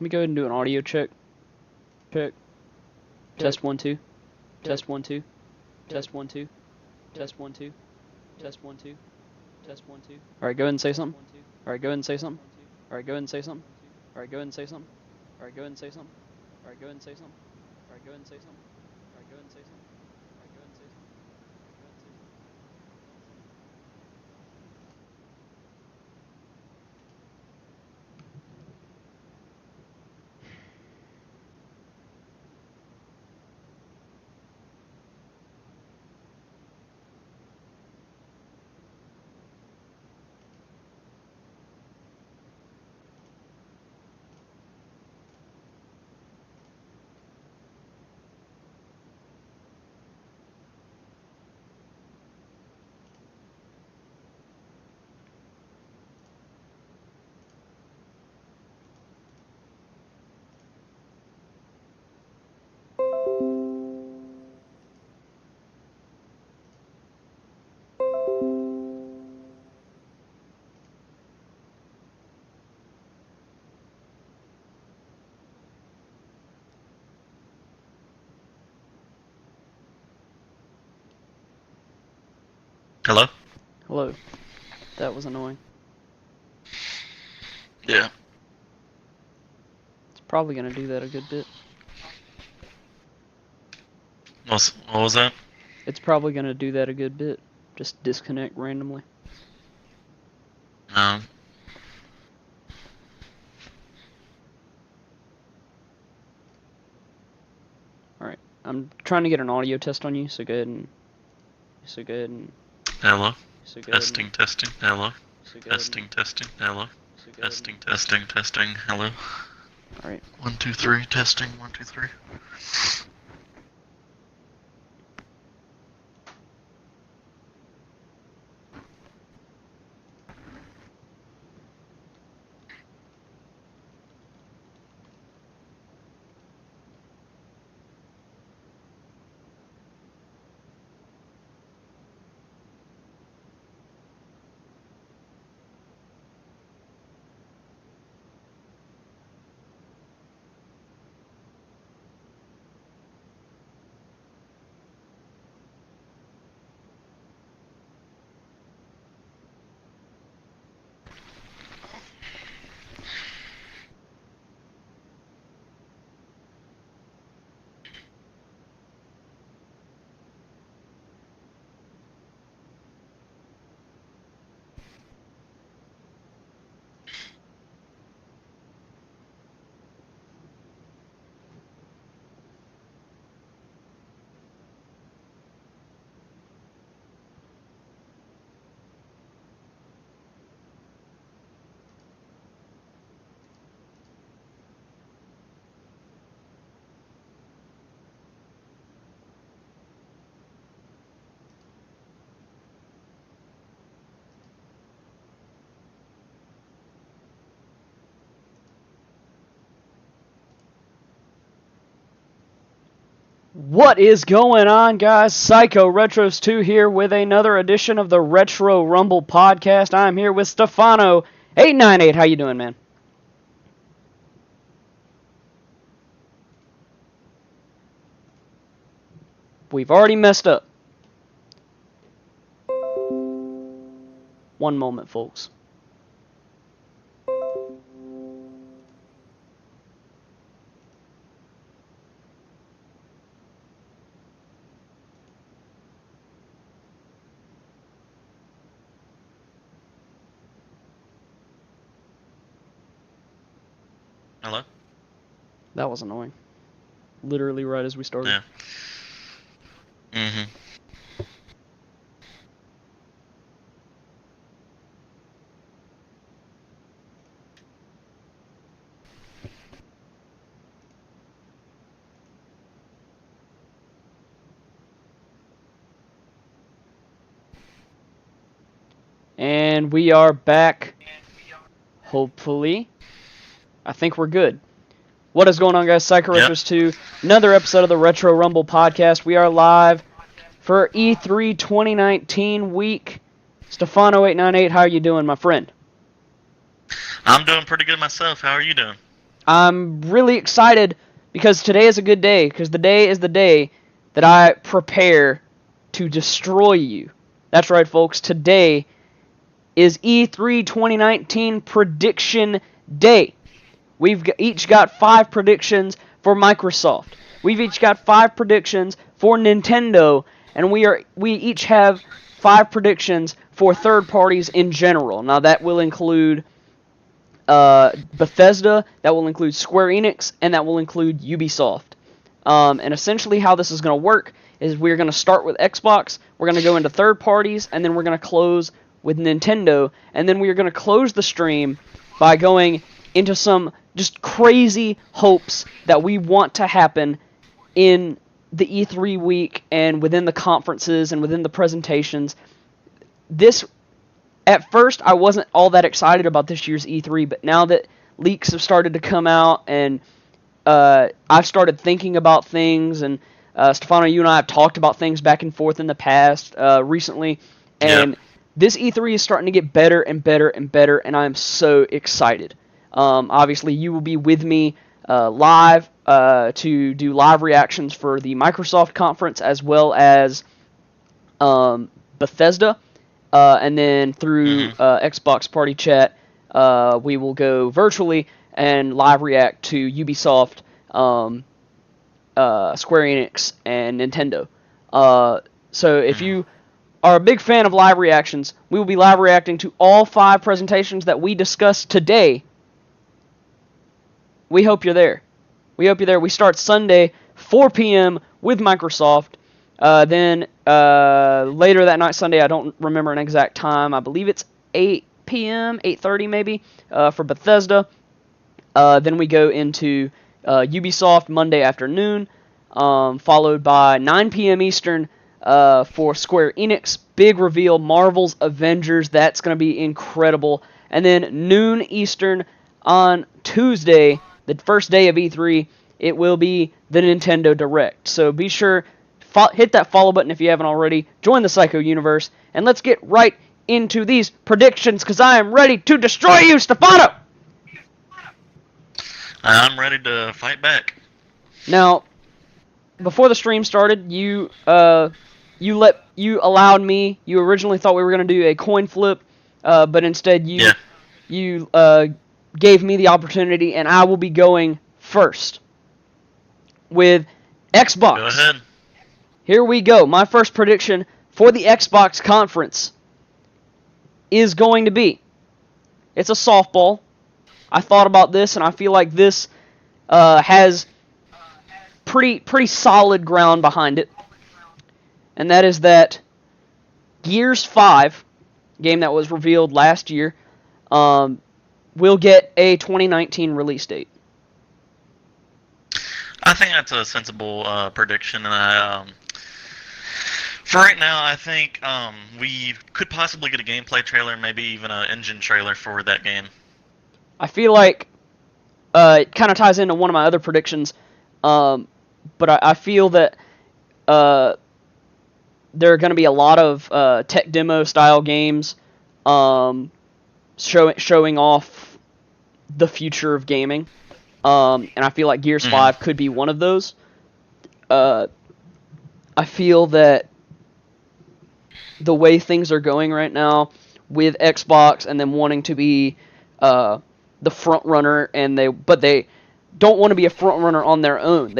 Let me go ahead and do an audio check. Check. Test 1 2. Test 1 2. Test 1 2. Test 1 2. Test 1 2. Test 1 2. Alright, go ahead and say something. Alright, go ahead and say something. Alright, go ahead and say something. Alright, go ahead and say something. Alright, go ahead and say something. Alright, go ahead and say something. Alright, go ahead and say something. Alright, go ahead and say something. Alright, go ahead and say something. Hello? Hello. That was annoying. Yeah. It's probably gonna do that a good bit. What was that? It's probably gonna do that a good bit. Just disconnect randomly. No. Alright. I'm trying to get an audio test on you, so go ahead and Hello? so go ahead Testing, and, testing, hello? so go ahead Testing, testing, hello? so go ahead Testing, testing, testing, hello? Alright. 1, 2, 3, testing, 1, 2, 3. What is going on, guys? Psycho Retros 2 here with another edition of the Retro Rumble podcast. I'm here with Stefano898. How you doing, man? We've already messed up. One moment, folks. Hello? That was annoying. Literally right as we started. Yeah. Mm-hmm. And we are back. Hopefully. I think we're good. What is going on, guys? Psycho Retros 2. Another episode of the Retro Rumble podcast. We are live for E3 2019 week. Stefano898, how are you doing, my friend? I'm doing pretty good myself. How are you doing? I'm really excited because today is a good day, because the day is the day that I prepare to destroy you. That's right, folks. Today is E3 2019 Prediction Day. We've each got 5 predictions for Microsoft. We've each got 5 predictions for Nintendo, and we each have 5 predictions for third parties in general. Now that will include Bethesda, that will include Square Enix, and that will include Ubisoft. And essentially how this is going to work is we're going to start with Xbox, we're going to go into third parties, and then we're going to close with Nintendo, and then we're going to close the stream by going into some just crazy hopes that we want to happen in the E3 week and within the conferences and within the presentations. At first, I wasn't all that excited about this year's E3, but now that leaks have started to come out and I've started thinking about things, and Stefano, you and I have talked about things back and forth in the past recently, and this E3 is starting to get better and better and better, and I'm so excited. Obviously, you will be with me live to do live reactions for the Microsoft conference as well as Bethesda. And then through Xbox Party Chat, we will go virtually and live react to Ubisoft, Square Enix, and Nintendo. So if you are a big fan of live reactions, we will be live reacting to all 5 presentations that we discussed today. We hope you're there. We hope you're there. We start Sunday, 4 p.m. with Microsoft. Then later that night, Sunday, I don't remember an exact time. I believe it's 8 p.m., 8:30 maybe, for Bethesda. Then we go into Ubisoft Monday afternoon, followed by 9 p.m. Eastern for Square Enix. Big reveal, Marvel's Avengers. That's going to be incredible. And then noon Eastern on Tuesday, the first day of E3, it will be the Nintendo Direct. So be sure, hit that follow button if you haven't already, join the Psycho Universe, and let's get right into these predictions, because I am ready to destroy you, Stefano! I'm ready to fight back. Now, before the stream started, you allowed me, you originally thought we were going to do a coin flip, but instead you gave me the opportunity, and I will be going first with Xbox. Go ahead. Here we go. My first prediction for the Xbox conference is going to be, it's a softball. I thought about this, and I feel like this has pretty solid ground behind it. And that is that Gears 5, game that was revealed last year, will get a 2019 release date. I think that's a sensible prediction, and for right now, I think we could possibly get a gameplay trailer, maybe even an engine trailer for that game. I feel like it kind of ties into one of my other predictions, but I feel that there are going to be a lot of tech demo style games showing off the future of gaming, and I feel like Gears 5 could be one of those. I feel that the way things are going right now with Xbox and them wanting to be the front runner, but they don't want to be a front runner on their own.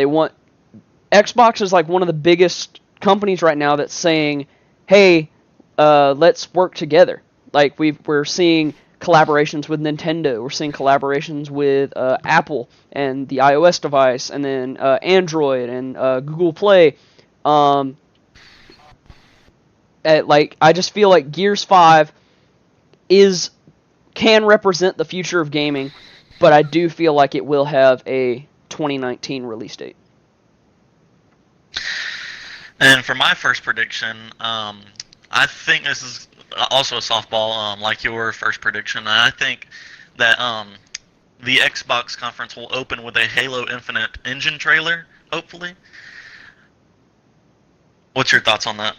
Xbox is like one of the biggest companies right now that's saying, "Hey, let's work together." Like we're seeing collaborations with Nintendo, we're seeing collaborations with Apple and the iOS device, and then Android and Google Play. I just feel like Gears 5 can represent the future of gaming, but I do feel like it will have a 2019 release date. And for my first prediction, I think this is also a softball, like your first prediction. I think that the Xbox conference will open with a Halo Infinite engine trailer, hopefully. What's your thoughts on that?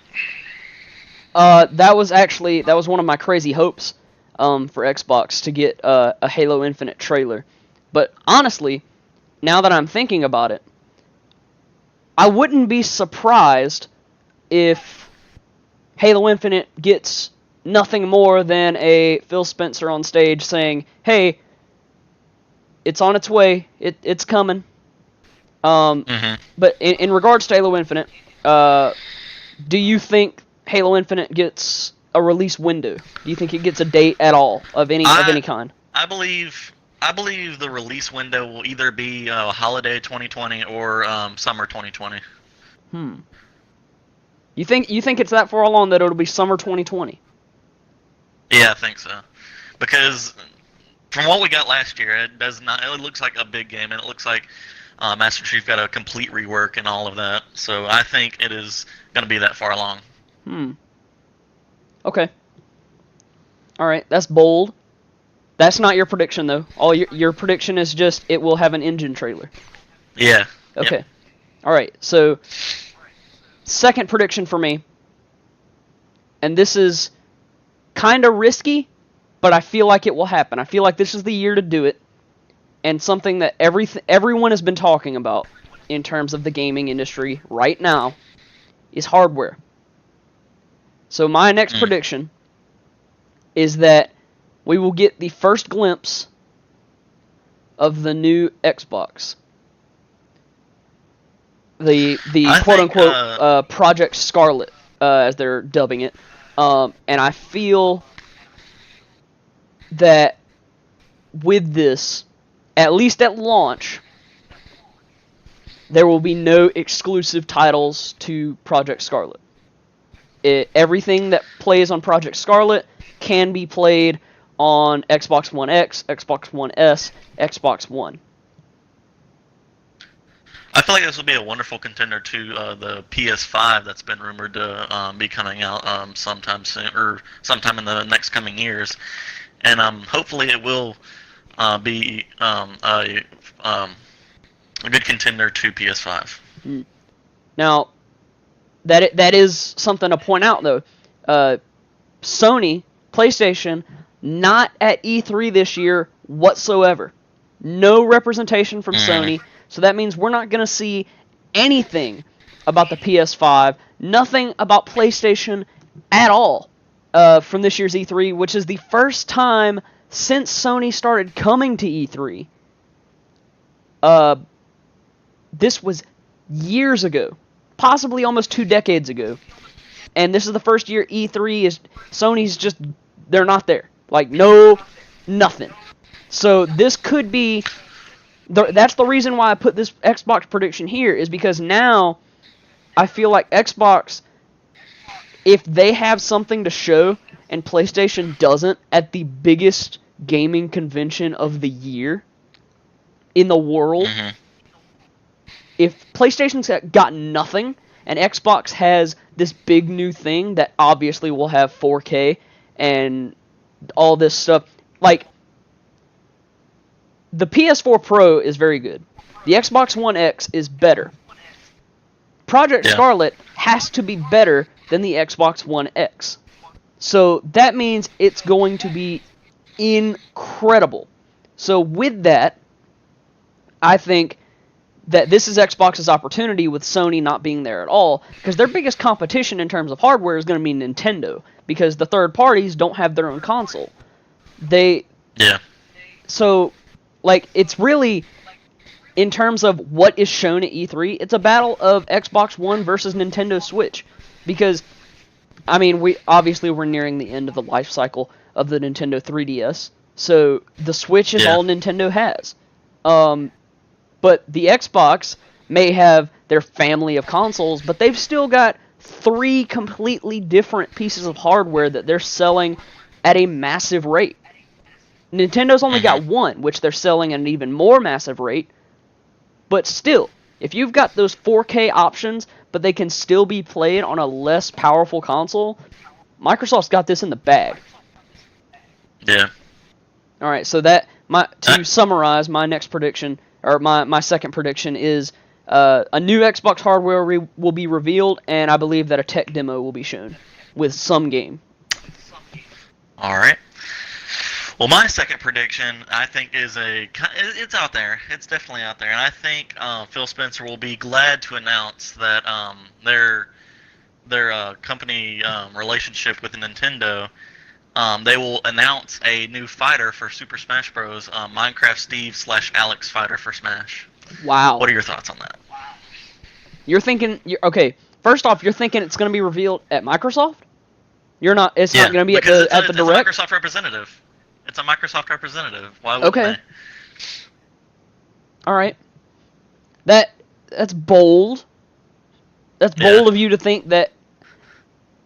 That was one of my crazy hopes for Xbox to get a Halo Infinite trailer. But honestly, now that I'm thinking about it, I wouldn't be surprised if Halo Infinite gets nothing more than a Phil Spencer on stage saying, "Hey, it's on its way. It's coming." But in regards to Halo Infinite, do you think Halo Infinite gets a release window? Do you think it gets a date at all of any kind? I believe the release window will either be holiday 2020 or summer 2020. You think it's that far along that it'll be summer 2020? Yeah, I think so. Because from what we got last year, it looks like a big game, and it looks like Master Chief got a complete rework and all of that. So I think it is going to be that far along. Okay. All right, that's bold. That's not your prediction, though. All your prediction is just it will have an engine trailer. Yeah. Okay. Yep. All right. So, second prediction for me, and this is kind of risky, but I feel like it will happen. I feel like this is the year to do it, and something that everyone has been talking about in terms of the gaming industry right now is hardware. So my next prediction is that we will get the first glimpse of the new Xbox. The quote-unquote Project Scarlet, as they're dubbing it. And I feel that with this, at least at launch, there will be no exclusive titles to Project Scarlet. Everything that plays on Project Scarlet can be played on Xbox One X, Xbox One S, Xbox One. I feel like this will be a wonderful contender to the PS5 that's been rumored to be coming out sometime soon, or sometime in the next coming years, and hopefully it will be a good contender to PS5. Now, that is something to point out, though. Sony, PlayStation, not at E3 this year whatsoever. No representation from Sony. So that means we're not going to see anything about the PS5, nothing about PlayStation at all from this year's E3, which is the first time since Sony started coming to E3. This was years ago, possibly almost 2 decades ago. And this is the first year E3 is Sony's just, they're not there. Like, no, nothing. So this could be, that's the reason why I put this Xbox prediction here, is because now I feel like Xbox, if they have something to show and PlayStation doesn't at the biggest gaming convention of the year in the world, if PlayStation's got nothing and Xbox has this big new thing that obviously will have 4K and all this stuff, like, the PS4 Pro is very good. The Xbox One X is better. Project Scarlet has to be better than the Xbox One X. So that means it's going to be incredible. So with that, I think that this is Xbox's opportunity with Sony not being there at all, because their biggest competition in terms of hardware is going to be Nintendo, because the third parties don't have their own console. So, like, it's really, in terms of what is shown at E3, it's a battle of Xbox One versus Nintendo Switch. Because, I mean, we're nearing the end of the life cycle of the Nintendo 3DS. So, the Switch is all Nintendo has. But the Xbox may have their family of consoles, but they've still got 3 completely different pieces of hardware that they're selling at a massive rate. Nintendo's only got 1, which they're selling at an even more massive rate. But still, if you've got those 4K options, but they can still be played on a less powerful console, Microsoft's got this in the bag. Yeah. Alright, so to summarize, my next prediction, or my second prediction is a new Xbox hardware will be revealed, and I believe that a tech demo will be shown with some game. Alright. Well, my second prediction, I think, it's out there. It's definitely out there, and I think Phil Spencer will be glad to announce that their company relationship with Nintendo, they will announce a new fighter for Super Smash Bros. Minecraft Steve / Alex fighter for Smash. Wow. What are your thoughts on that? You're thinking, okay, first off, you're thinking it's going to be revealed at Microsoft? It's not going to be at the Direct? It's a Microsoft representative. It's a Microsoft representative. Why wouldn't they? All right. That's bold. That's bold of you to think that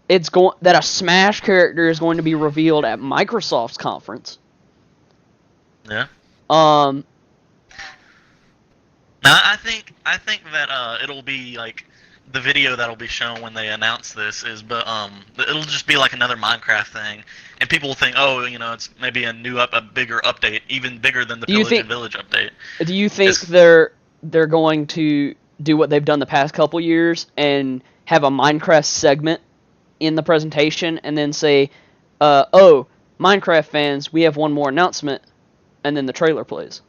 that a Smash character is going to be revealed at Microsoft's conference. Yeah. Now I think that it'll be like the video that'll be shown when they announce this it'll just be like another Minecraft thing, and people will think, oh, it's maybe a bigger update, even bigger than the Pillage and Village update. Do you think they're going to do what they've done the past couple years and have a Minecraft segment in the presentation and then say, oh, Minecraft fans, we have one more announcement, and then the trailer plays?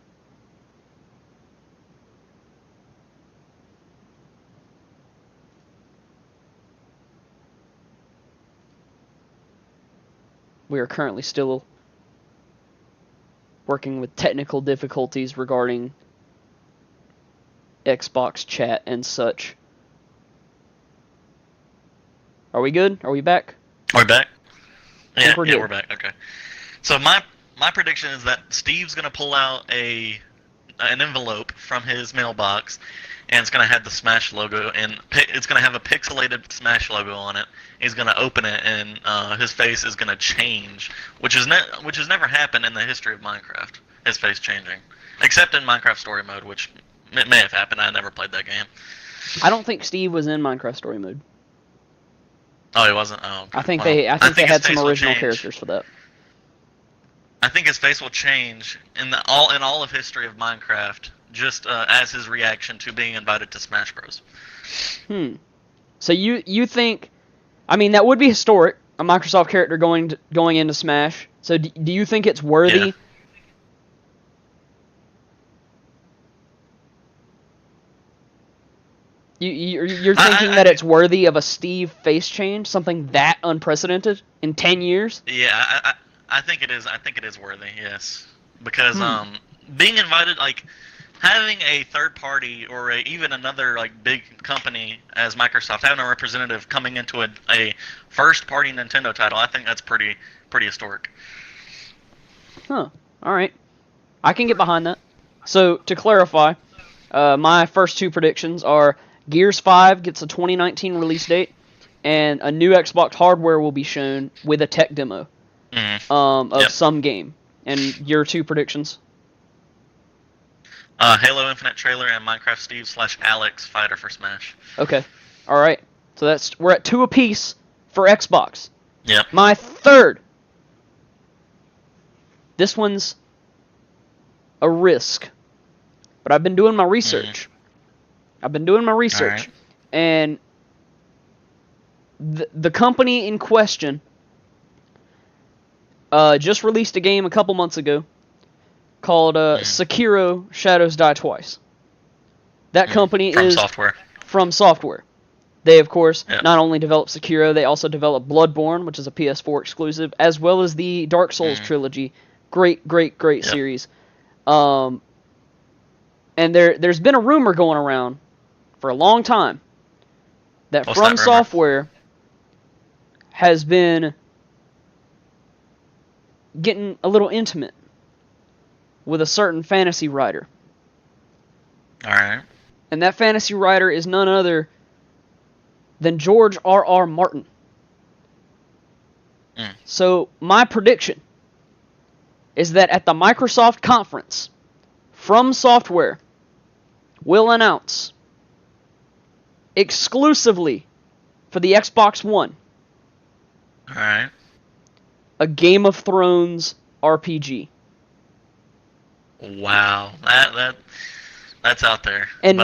We are currently still working with technical difficulties regarding Xbox chat and such. Are we good? Are we back? We're back? Yeah, we're back. Okay. So my prediction is that Steve's going to pull out an envelope from his mailbox, and it's going to have the Smash logo, and it's going to have a pixelated Smash logo on it. He's going to open it, and his face is going to change, which has never happened in the history of Minecraft. His face changing, except in Minecraft Story Mode, which may have happened. I never played that game. I don't think Steve was in Minecraft Story Mode. Oh, he wasn't. Oh, okay. I think they had some original characters for that. I think his face will change in all of history of Minecraft, just as his reaction to being invited to Smash Bros. So you think, I mean, that would be historic, a Microsoft character going into Smash. So do you think it's worthy? Yeah. You're thinking that it's worthy of a Steve face change, something that unprecedented in 10 years? Yeah, I think it is. I think it is worthy. Yes, because being invited, like having a third party or even another like big company as Microsoft having a representative coming into a first party Nintendo title, I think that's pretty historic. Huh. All right, I can get behind that. So to clarify, my first two predictions are Gears 5 gets a 2019 release date, and a new Xbox hardware will be shown with a tech demo of some game. And your two predictions? Halo Infinite trailer and Minecraft Steve / Alex fighter for Smash. Okay. All right. So we're at 2 apiece for Xbox. Yep. My third. This one's a risk, but I've been doing my research. Right. And the company in question just released a game a couple months ago called Sekiro: Shadows Die Twice. That company is From Software. They, of course, not only developed Sekiro, they also developed Bloodborne, which is a PS4 exclusive, as well as the Dark Souls trilogy. Great series. And there's been a rumor going around for a long time that From Software has been getting a little intimate with a certain fantasy writer. Alright. And that fantasy writer is none other than George R.R. Martin. So my prediction is that at the Microsoft conference, From Software will announce exclusively for the Xbox One Alright. a Game of Thrones RPG. Wow. That's out there. And but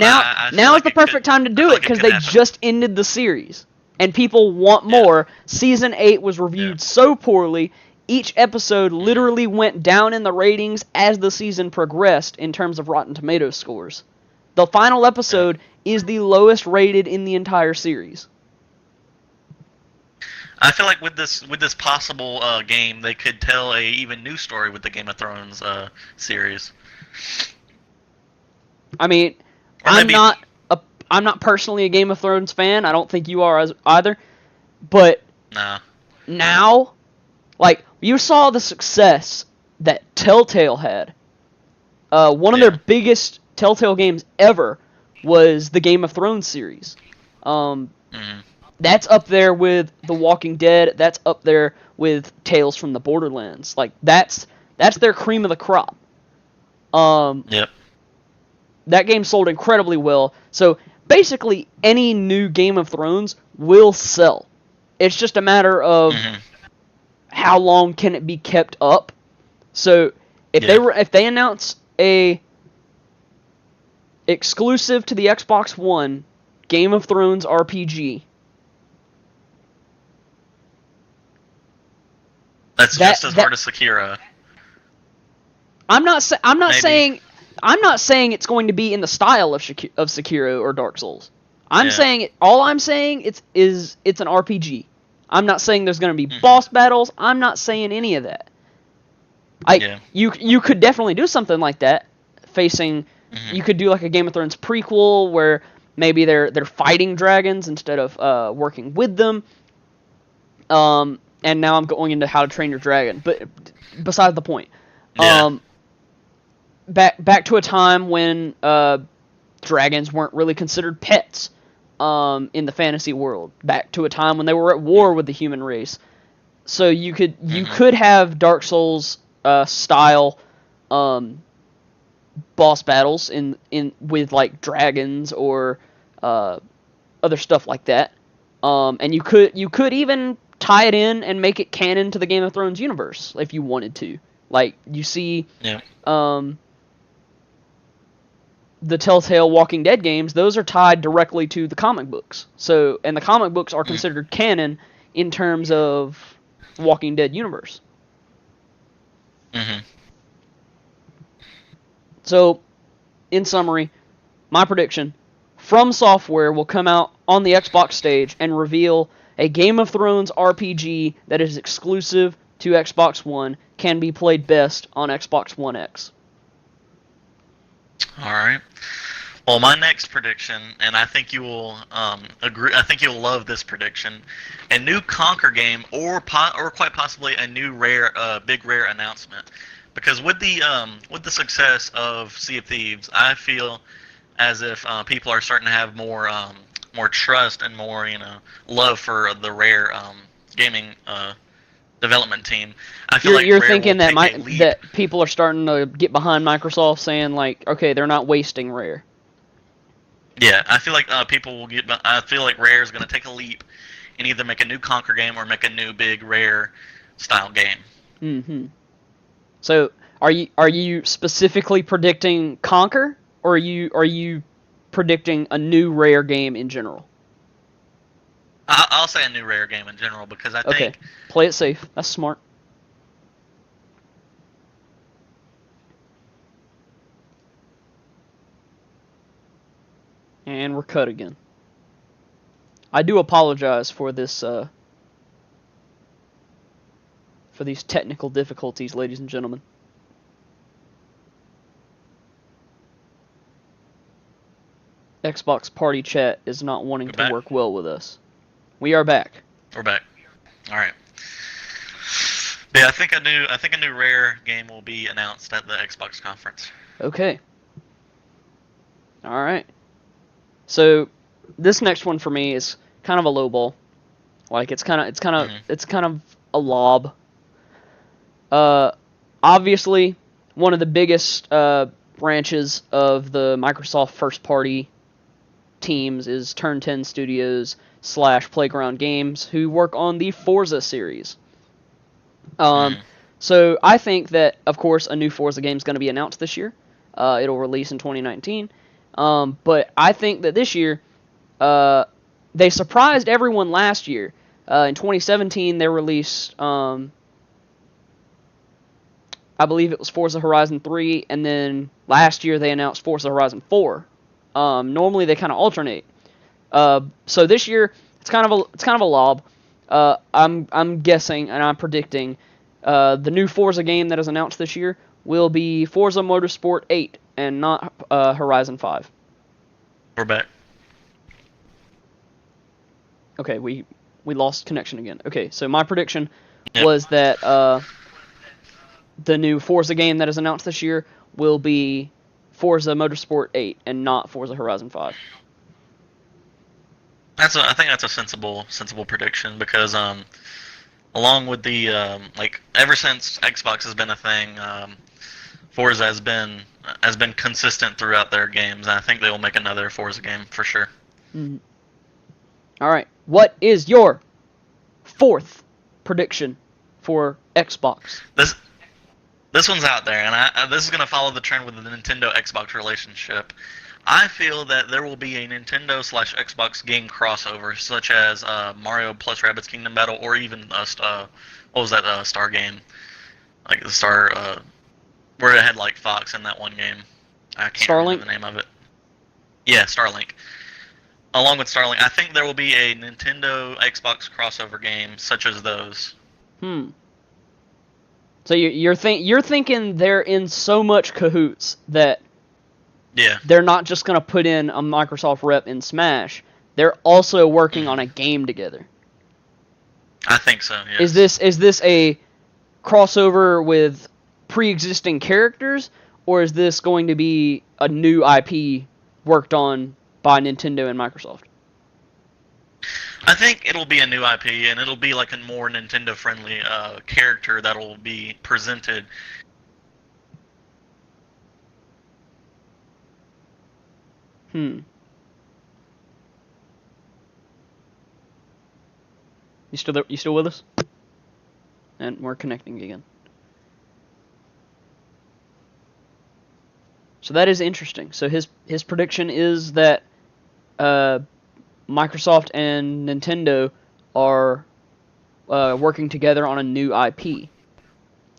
now is the perfect time to do it because they just ended the series. And people want more. Season 8 was reviewed so poorly, each episode literally went down in the ratings as the season progressed in terms of Rotten Tomatoes scores. The final episode is the lowest rated in the entire series. I feel like with this possible game, they could tell a even new story with the Game of Thrones series. I mean, I'm not personally a Game of Thrones fan. I don't think you are either. But now, like, you saw the success that Telltale had. One of their biggest Telltale games ever was the Game of Thrones series. That's up there with The Walking Dead. That's up there with Tales from the Borderlands. Like, that's their cream of the crop. Yep. That game sold incredibly well. So basically, any new Game of Thrones will sell. It's just a matter of how long can it be kept up. So if they announce a exclusive to the Xbox One Game of Thrones RPG, that's just as hard as Sekiro. I'm not saying it's going to be in the style of Sekiro or Dark Souls. All I'm saying it's an RPG. I'm not saying there's going to be boss battles. I'm not saying any of that. You could definitely do something like that. You could do like a Game of Thrones prequel where maybe they're fighting dragons instead of working with them. And now I'm going into How to Train Your Dragon, but besides the point. Back to a time when dragons weren't really considered pets in the fantasy world. Back to a time when they were at war with the human race. So you could have Dark Souls style boss battles with like dragons or other stuff like that. And you could even tie it in and make it canon to the Game of Thrones universe if you wanted to. Like, you see the Telltale Walking Dead games, those are tied directly to the comic books. So, and the comic books are considered canon in terms of Walking Dead universe. So, in summary, my prediction, From Software will come out on the Xbox stage and reveal a Game of Thrones RPG that is exclusive to Xbox One, can be played best on Xbox One X. Alright. Well, my next prediction, and I think you will agree. I think you'll love this prediction. A new Conquer game, or quite possibly a new big rare announcement. Because with the success of Sea of Thieves, I feel as if people are starting to have more trust and more love for the Rare gaming development team. I feel like you're thinking that people are starting to get behind Microsoft, saying like, okay, they're not wasting Rare. Yeah, I feel like people will get. I feel like Rare is going to take a leap and either make a new Conquer game or make a new big Rare style game. So are you specifically predicting Conquer, or are you predicting a new Rare game in general? I'll say a new Rare game in general because I think... Okay, play it safe. That's smart. And we're cut again. I do apologize for this, for these technical difficulties, ladies and gentlemen. Xbox Party Chat is not wanting to work well with us. We are back. We're back. All right. Yeah, I think a new Rare game will be announced at the Xbox conference. Okay. All right. So this next one for me is kind of a low ball. Like it's kind of a lob. Obviously, one of the biggest branches of the Microsoft first party teams is Turn 10 Studios / Playground Games, who work on the Forza series. So I think that, of course, a new Forza game is going to be announced this year. It'll release in 2019. But I think that this year, they surprised everyone last year. In 2017, they released I believe it was Forza Horizon 3, and then last year they announced Forza Horizon 4. Normally they kind of alternate. So this year it's kind of a lob. I'm guessing and I'm predicting the new Forza game that is announced this year will be Forza Motorsport 8 and not Horizon 5. We're back. Okay, we lost connection again. Okay, so my prediction Yep. was that the new Forza game that is announced this year will be Forza Motorsport 8 and not Forza Horizon 5. I think that's a sensible prediction because along with the ever since Xbox has been a thing, Forza has been consistent throughout their games, and I think they will make another Forza game for sure. Mm-hmm. All right, what is your fourth prediction for Xbox? This one's out there, and this is going to follow the trend with the Nintendo-Xbox relationship. I feel that there will be a Nintendo/Xbox game crossover, such as Mario plus Rabbids Kingdom Battle, or even what was that Star game? Like the Star, where it had like Fox in that one game. I can't remember the name of it. Yeah, Starlink. Along with Starlink, I think there will be a Nintendo-Xbox crossover game, such as those. So you're thinking they're in so much cahoots that they're not just gonna put in a Microsoft rep in Smash. They're also working on a game together. I think so. Yes. Is this a crossover with pre-existing characters, or is this going to be a new IP worked on by Nintendo and Microsoft? I think it'll be a new IP, and it'll be like a more Nintendo-friendly character that'll be presented. You still there? You still with us? And we're connecting again. So that is interesting. So his prediction is that Microsoft and Nintendo are working together on a new IP.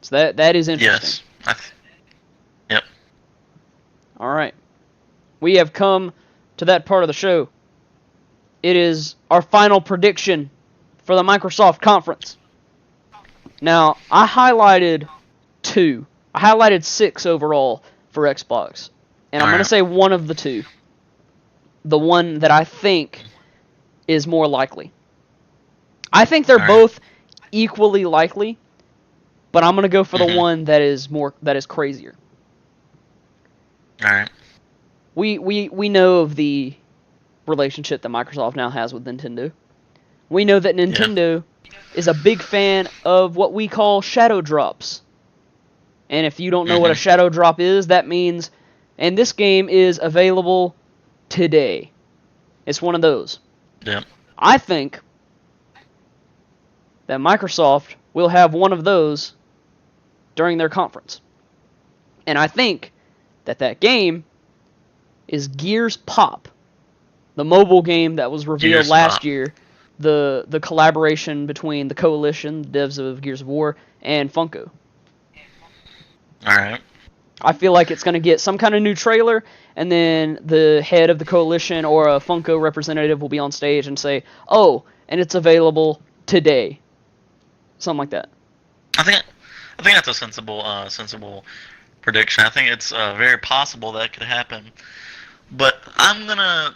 So that is interesting. Yes. Yep. All right. We have come to that part of the show. It is our final prediction for the Microsoft conference. Now, I highlighted 2. I highlighted 6 overall for Xbox. And I'm going to say one of the 2. The one that I think is more likely. I think they're both equally likely, but I'm going to go for the one that is crazier. All right. We know of the relationship that Microsoft now has with Nintendo. We know that Nintendo is a big fan of what we call shadow drops. And if you don't know what a shadow drop is, that means, and this game is available today. It's one of those. Yeah. I think that Microsoft will have one of those during their conference. And I think that game is Gears Pop, the mobile game that was revealed last year, the collaboration between the Coalition, the devs of Gears of War, and Funko. Alright. I feel like it's going to get some kind of new trailer, and then the head of the Coalition or a Funko representative will be on stage and say, "Oh, and it's available today." Something like that. I think that's a sensible prediction. I think it's very possible that could happen. But I'm gonna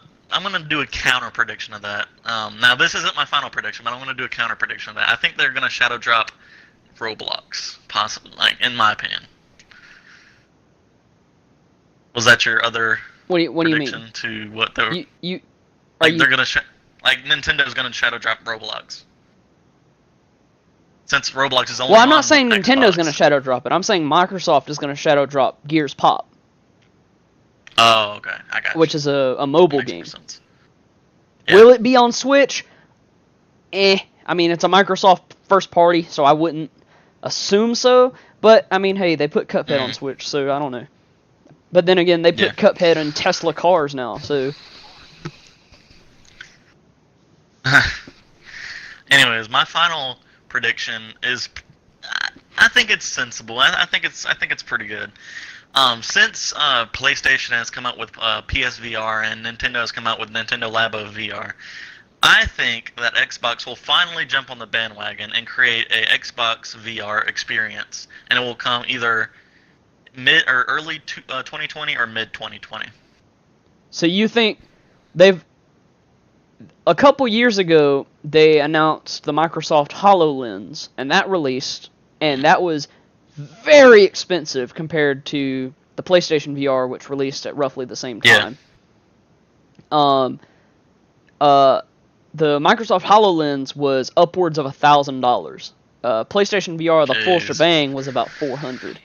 do a counter prediction of that. Now this isn't my final prediction, but I'm gonna do a counter prediction of that. I think they're gonna shadow drop Roblox, possibly, like in my opinion. Was that your other prediction to what they're they're gonna Nintendo's gonna shadow drop Roblox? Since Roblox is only I'm not saying Nintendo's Xbox. going to shadow drop it. I'm saying Microsoft is going to shadow drop Gears Pop. Oh, okay. I got you. Which is a mobile game. Yeah. Will it be on Switch? I mean, it's a Microsoft first party, so I wouldn't assume so. But, I mean, hey, they put Cuphead on Switch, so I don't know. But then again, they put Cuphead in Tesla cars now, so... Anyways, my final prediction is I think it's sensible. I think it's pretty good. Since PlayStation has come out with PSVR and Nintendo has come out with Nintendo Labo VR, I think that Xbox will finally jump on the bandwagon and create a Xbox VR experience, and it will come either mid or early 2020 or mid 2020. So you think a couple years ago they announced the Microsoft HoloLens, and that released, and that was very expensive compared to the PlayStation VR, which released at roughly the same time. Yeah. The Microsoft HoloLens was upwards of $1,000. PlayStation VR, the full shebang, was about $400.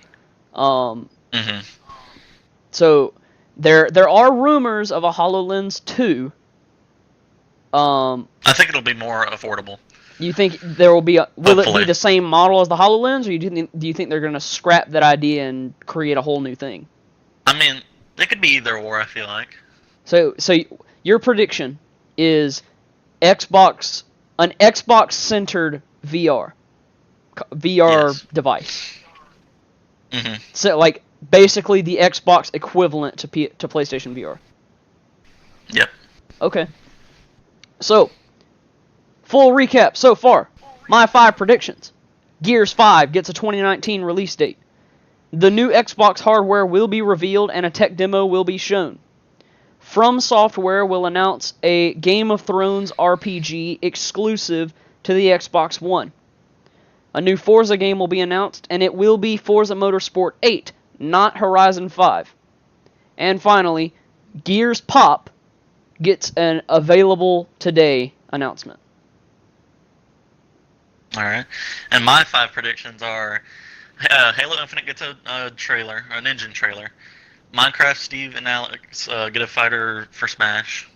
So there are rumors of a HoloLens 2. I think it'll be more affordable. You think there will be will Hopefully. it be the same model as the HoloLens, or do you think they're going to scrap that idea and create a whole new thing? I mean, it could be either or, I feel like. So your prediction is an Xbox-centered VR Yes. device. Mm-hmm. So like basically the Xbox equivalent to PlayStation VR. Yep. Okay. So, full recap so far. My 5 predictions. Gears 5 gets a 2019 release date. The new Xbox hardware will be revealed and a tech demo will be shown. From Software will announce a Game of Thrones RPG exclusive to the Xbox One. A new Forza game will be announced, and it will be Forza Motorsport 8, not Horizon 5. And finally, Gears Pop gets an available today announcement. All right. And my 5 predictions are Halo Infinite gets a trailer, an engine trailer. Minecraft Steve and Alex get a fighter for Smash.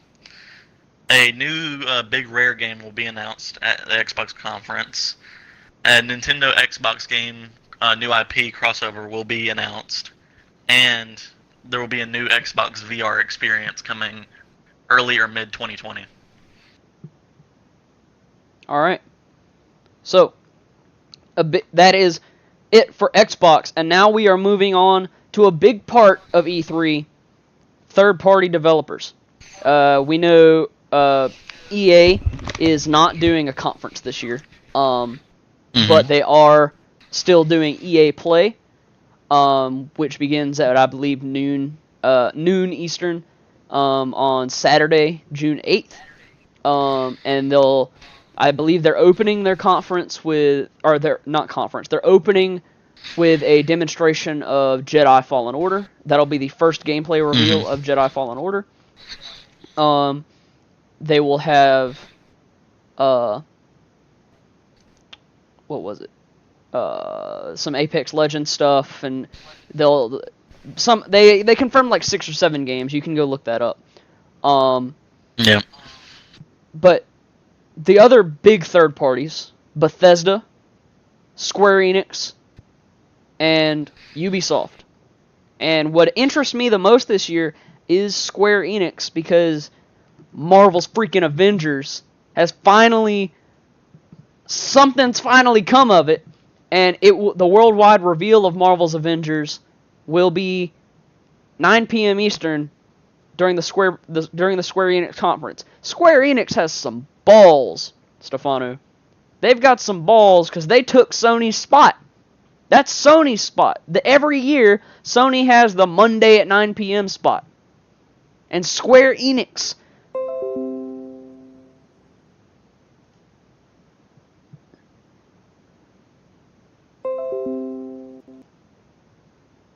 A new big rare game will be announced at the Xbox conference. A Nintendo Xbox game new IP crossover will be announced. And there will be a new Xbox VR experience coming early or mid 2020. All right. So, that is it for Xbox, and now we are moving on to a big part of E3, third-party developers. We know EA is not doing a conference this year, but they are still doing EA Play, which begins at, I believe, noon Eastern on Saturday, June 8th. And I believe they're opening their conference they're opening with a demonstration of Jedi Fallen Order. That'll be the first gameplay reveal of Jedi Fallen Order. They will have, what was it? Some Apex Legends stuff, and they confirmed like 6 or 7 games. You can go look that up. Yeah. But the other big third parties, Bethesda, Square Enix, and Ubisoft. And what interests me the most this year is Square Enix, because Marvel's freaking Avengers something's finally come of it, and the worldwide reveal of Marvel's Avengers will be 9 p.m. Eastern during the Square Enix conference. Square Enix has some balls, Stefano. They've got some balls because they took Sony's spot. That's Sony's spot. Every year, Sony has the Monday at 9 p.m. spot. And Square Enix.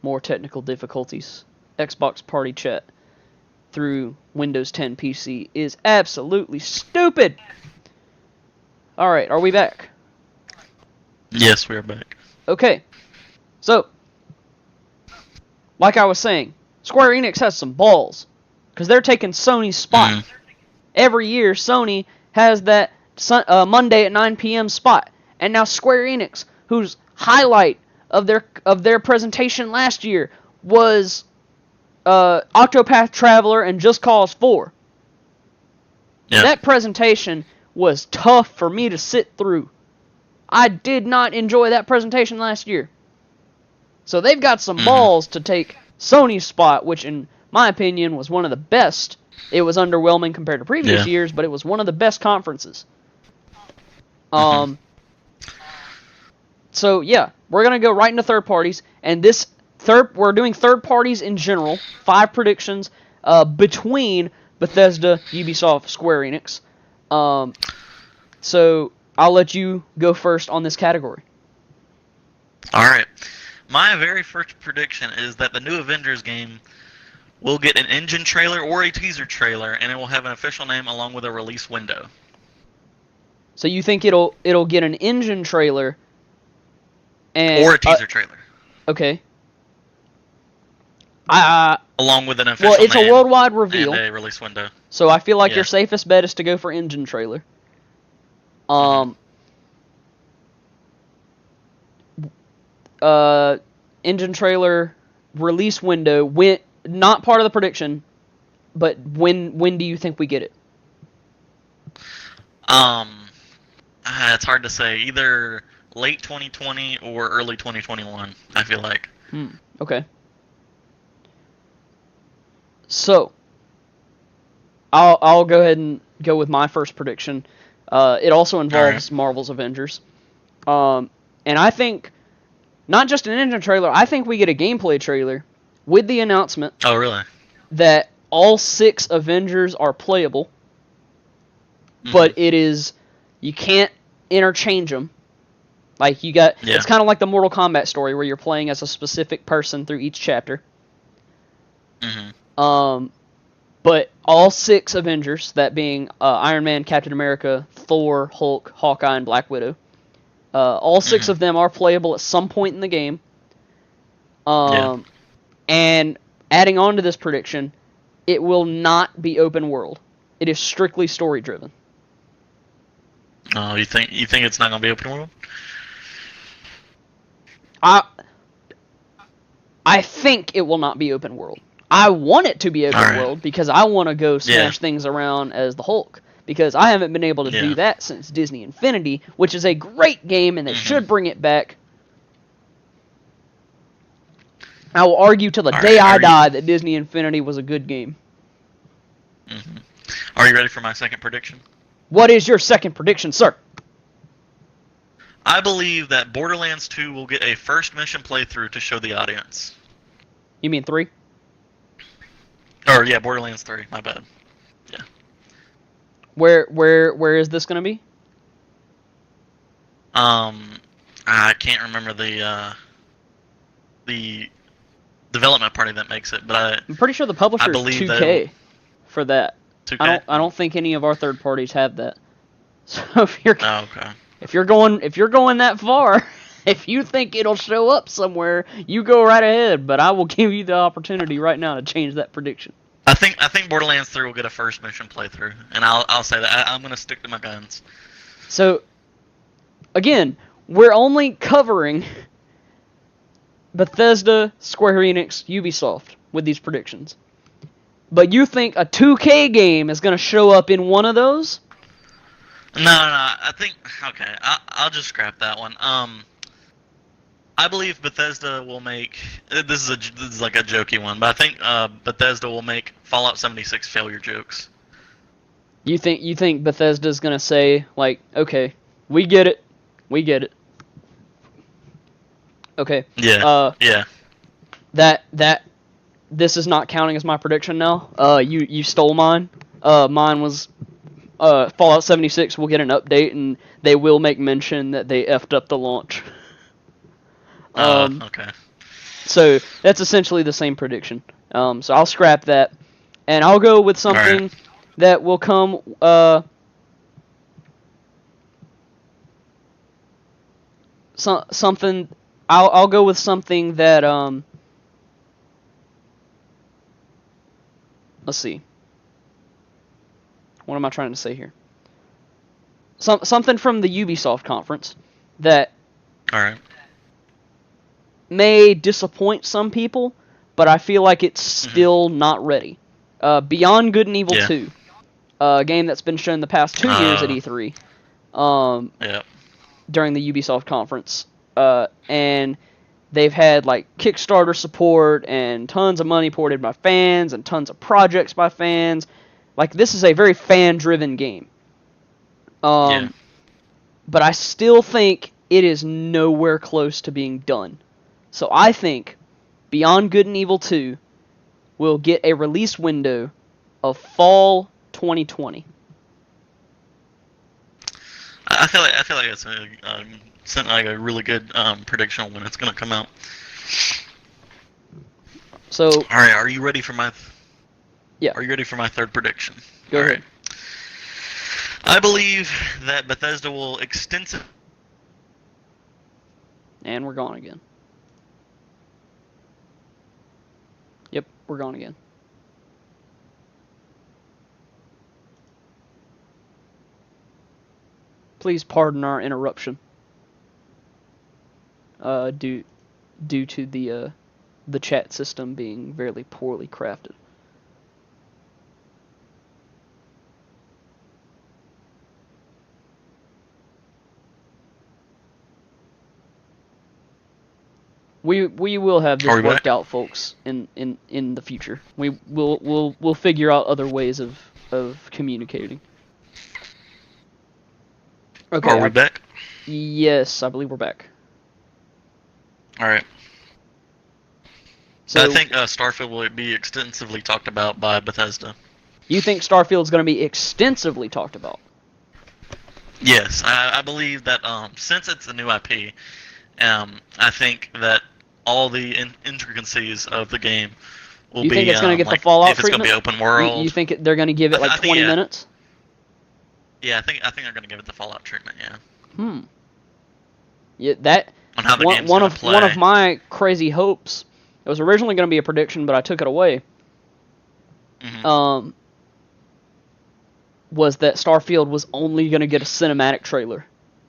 More technical difficulties. Xbox Party Chat through Windows 10 PC is absolutely stupid. Alright, are we back? Yes, we are back. Okay, so, like I was saying, Square Enix has some balls, because they're taking Sony's spot. Every year, Sony has that Monday at 9 p.m. spot, and now Square Enix, whose highlight of their presentation last year was Octopath Traveler and Just Cause 4. Yep. That presentation was tough for me to sit through. I did not enjoy that presentation last year. So they've got some balls to take Sony's spot, which in my opinion was one of the best. It was underwhelming compared to previous years, but it was one of the best conferences. So yeah, we're gonna go right into third parties, and we're doing third parties in general. 5 predictions between Bethesda, Ubisoft, Square Enix. So I'll let you go first on this category. All right. My very first prediction is that the new Avengers game will get an engine trailer or a teaser trailer, and it will have an official name along with a release window. So you think it'll get an engine trailer or a teaser trailer? Okay. Along with an official name. Well, it's a worldwide reveal. And a release window. So I feel like your safest bet is to go for engine trailer. Engine trailer release window, not part of the prediction, but when do you think we get it? It's hard to say. Either late 2020 or early 2021, I feel like. Okay. So I'll go ahead and go with my first prediction. It also involves Marvel's Avengers. And I think not just an engine trailer, I think we get a gameplay trailer with the announcement. Oh, really? That all 6 Avengers are playable. But you can't interchange them. Like it's kind of like the Mortal Kombat story where you're playing as a specific person through each chapter. But all 6 Avengers, that being Iron Man, Captain America, Thor, Hulk, Hawkeye, and Black Widow, all 6 of them are playable at some point in the game. And adding on to this prediction, it will not be open world. It is strictly story driven. Oh, you think it's not gonna be open world? I think it will not be open world. I want it to be open world because I want to go smash things around as the Hulk. Because I haven't been able to do that since Disney Infinity, which is a great game, and they should bring it back. I will argue till the day I die that Disney Infinity was a good game. Are you ready for my second prediction? What is your second prediction, sir? I believe that Borderlands 2 will get a first mission playthrough to show the audience. You mean 3? Or Borderlands 3. My bad. Yeah. Where is this gonna be? I can't remember the development party that makes it, but I'm pretty sure the publisher is 2K for that. 2K? I don't think any of our third parties have that. So if you're okay. If you're going that far, if you think it'll show up somewhere, you go right ahead. But I will give you the opportunity right now to change that prediction. I think Borderlands 3 will get a first mission playthrough, and I'll say that I'm gonna stick to my guns. So, again, we're only covering Bethesda, Square Enix, Ubisoft with these predictions. But you think a 2K game is gonna show up in one of those? No. I think I'll just scrap that one. I believe Bethesda will make. This is like a jokey one, but I think Bethesda will make Fallout 76 failure jokes. You think Bethesda's gonna say like, okay, we get it. Okay. Yeah. Yeah. That this is not counting as my prediction now. You stole mine. Mine was Fallout 76 will get an update, and they will make mention that they effed up the launch. Okay. So that's essentially the same prediction. So I'll scrap that, and I'll go with something that will come. Something. I'll go with something that Let's see. What am I trying to say here? Something from the Ubisoft conference that may disappoint some people, but I feel like it's still not ready. Beyond Good and Evil 2, a game that's been shown the past 2 years at E3. during the Ubisoft conference, and they've had like Kickstarter support and tons of money poured in by fans and tons of projects by fans. Like, this is a very fan-driven game. Yeah. But I still think it is nowhere close to being done. So I think Beyond Good and Evil 2 will get a release window of fall 2020. I feel like it's a really good prediction on when it's gonna come out. So, all right, are you ready for my? Yeah. Are you ready for my third prediction? Go all ahead. Right. I believe that Bethesda will extensive. And we're gone again. Yep, we're gone again. Please pardon our interruption. Due to the chat system being very poorly crafted. We will have this worked out, folks, in the future. We'll figure out other ways of communicating. Okay. Are we back? Yes, I believe we're back. All right. So I think Starfield will be extensively talked about by Bethesda. You think Starfield's going to be extensively talked about? Yes, I believe that since it's a new IP, I think that all the intricacies of the game will be. You think it's going to get the Fallout treatment? If it's going to be open world. You think they're going to give it like 20 minutes? Yeah, I think they're going to give it the Fallout treatment. Yeah. Yeah, that. On how the game's one play. of my crazy hopes. It was originally going to be a prediction, but I took it away. Mm-hmm. Was that Starfield was only going to get a cinematic trailer.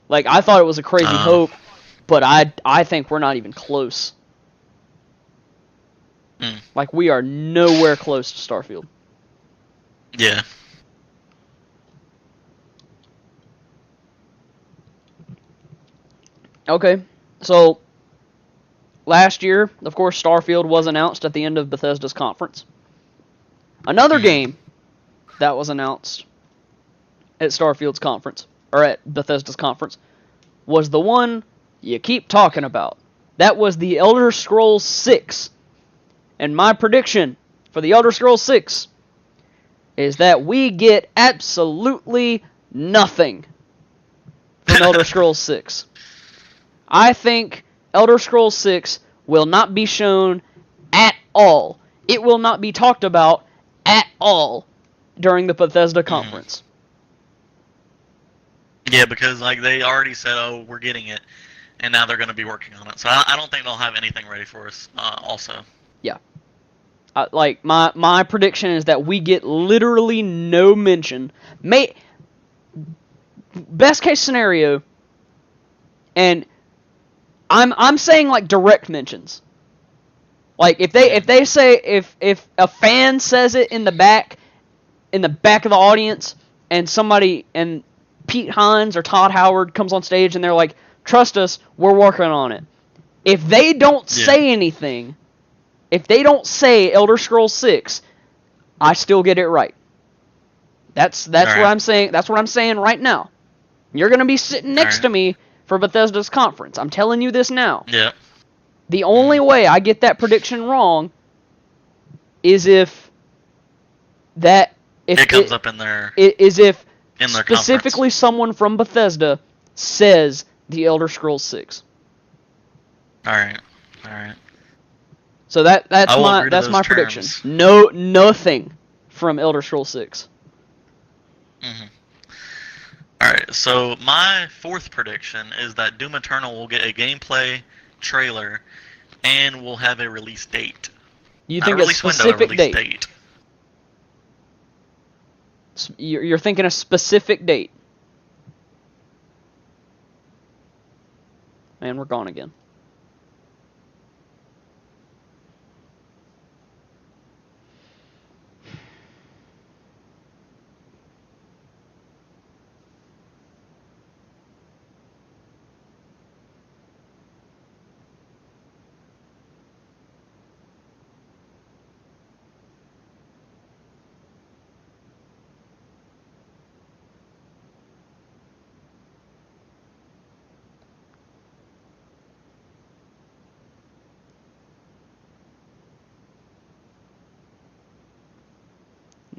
Like, I thought it was a crazy hope, but I think we're not even close. Like, we are nowhere close to Starfield. Yeah. Okay, so last year, of course, Starfield was announced at the end of Bethesda's conference. Another game that was announced at Starfield's conference, or at Bethesda's conference, was the one you keep talking about. That was the Elder Scrolls 6. And my prediction for the Elder Scrolls 6 is that we get absolutely nothing from Elder Scrolls 6. I think Elder Scrolls 6 will not be shown at all. It will not be talked about at all during the Bethesda conference. Yeah, because like they already said, oh, we're getting it, and now they're going to be working on it. So I don't think they'll have anything ready for us. Also. Yeah. Like my prediction is that we get literally no mention. Best case scenario, and I'm saying like direct mentions. Like if they say if a fan says it in the back of the audience, and somebody and Pete Hines or Todd Howard comes on stage and they're like, "Trust us, we're working on it." If they don't say anything, if they don't say Elder Scrolls 6, I still get it right. That's what I'm saying. That's what I'm saying right now. You're gonna be sitting next to me for Bethesda's conference. I'm telling you this now. Yeah. The only way I get that prediction wrong is if it comes up in their specifically conference. Someone from Bethesda says the Elder Scrolls 6. All right. So that's my prediction. Nothing from Elder Scrolls 6. Mm-hmm. Alright, so my fourth prediction is that Doom Eternal will get a gameplay trailer and will have a release date. You think a specific date? You're thinking a specific date. And we're gone again.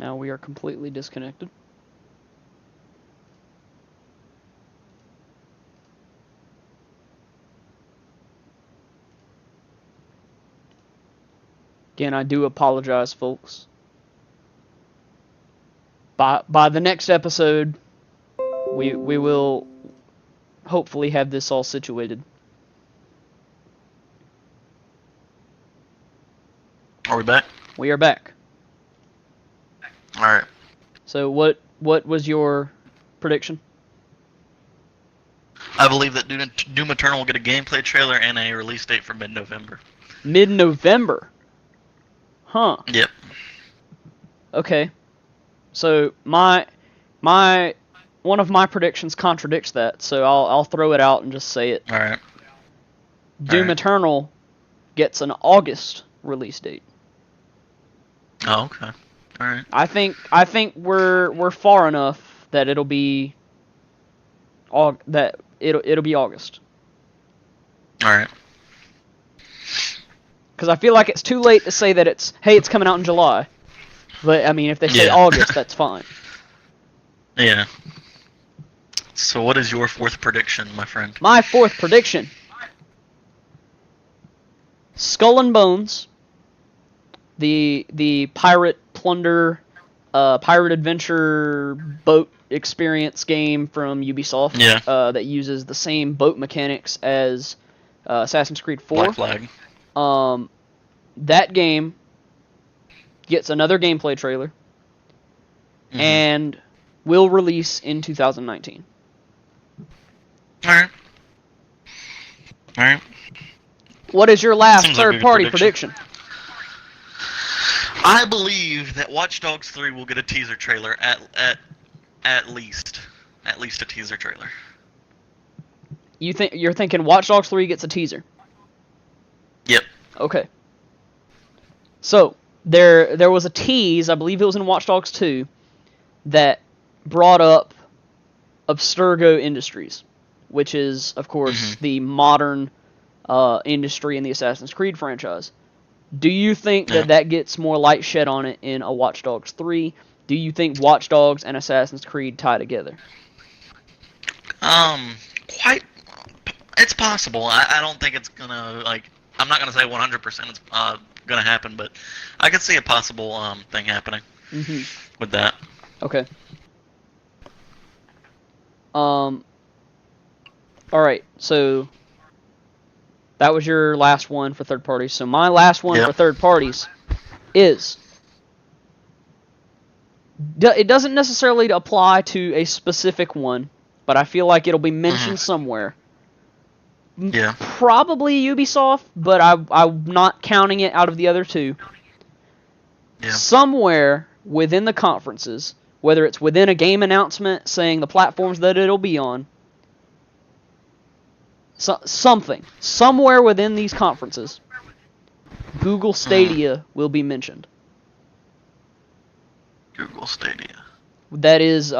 Now we are completely disconnected. Again, I do apologize, folks. By the next episode, we will hopefully have this all situated. Are we back? We are back. All right. So what was your prediction? I believe that Doom Eternal will get a gameplay trailer and a release date for mid-November. Mid-November? Huh. Yep. Okay. So my one of my predictions contradicts that, so I'll throw it out and just say it. All right. Doom Eternal gets an August release date. Oh, okay. All right. I think we're far enough that it'll be it'll be August. All right. Because I feel like it's too late to say that it's coming out in July. But I mean, if they say August, that's fine. Yeah. So what is your fourth prediction, my friend? My fourth prediction. Skull and Bones, the pirate plunder, pirate adventure boat experience game from Ubisoft. Yeah. That uses the same boat mechanics as Assassin's Creed 4. Black Flag. That game gets another gameplay trailer, and will release in 2019. Alright. Alright. What is your last Seems like a good third-party prediction? I believe that Watch Dogs 3 will get a teaser trailer at least a teaser trailer. You're thinking Watch Dogs 3 gets a teaser? Yep. Okay. So there was a tease, I believe it was in Watch Dogs 2, that brought up Abstergo Industries, which is, of course, the modern industry in the Assassin's Creed franchise. Do you think that gets more light shed on it in a Watch Dogs 3? Do you think Watch Dogs and Assassin's Creed tie together? It's possible. I don't think it's gonna, I'm not gonna say 100% it's gonna happen, but I could see a possible thing happening with that. Okay. Alright, so that was your last one for third parties. So my last one for third parties is, it doesn't necessarily apply to a specific one, but I feel like it'll be mentioned somewhere. Yeah. Probably Ubisoft, but I'm not counting it out of the other two. Yeah. Somewhere within the conferences, whether it's within a game announcement saying the platforms that it'll be on, somewhere within these conferences, Google Stadia will be mentioned. Google Stadia. That is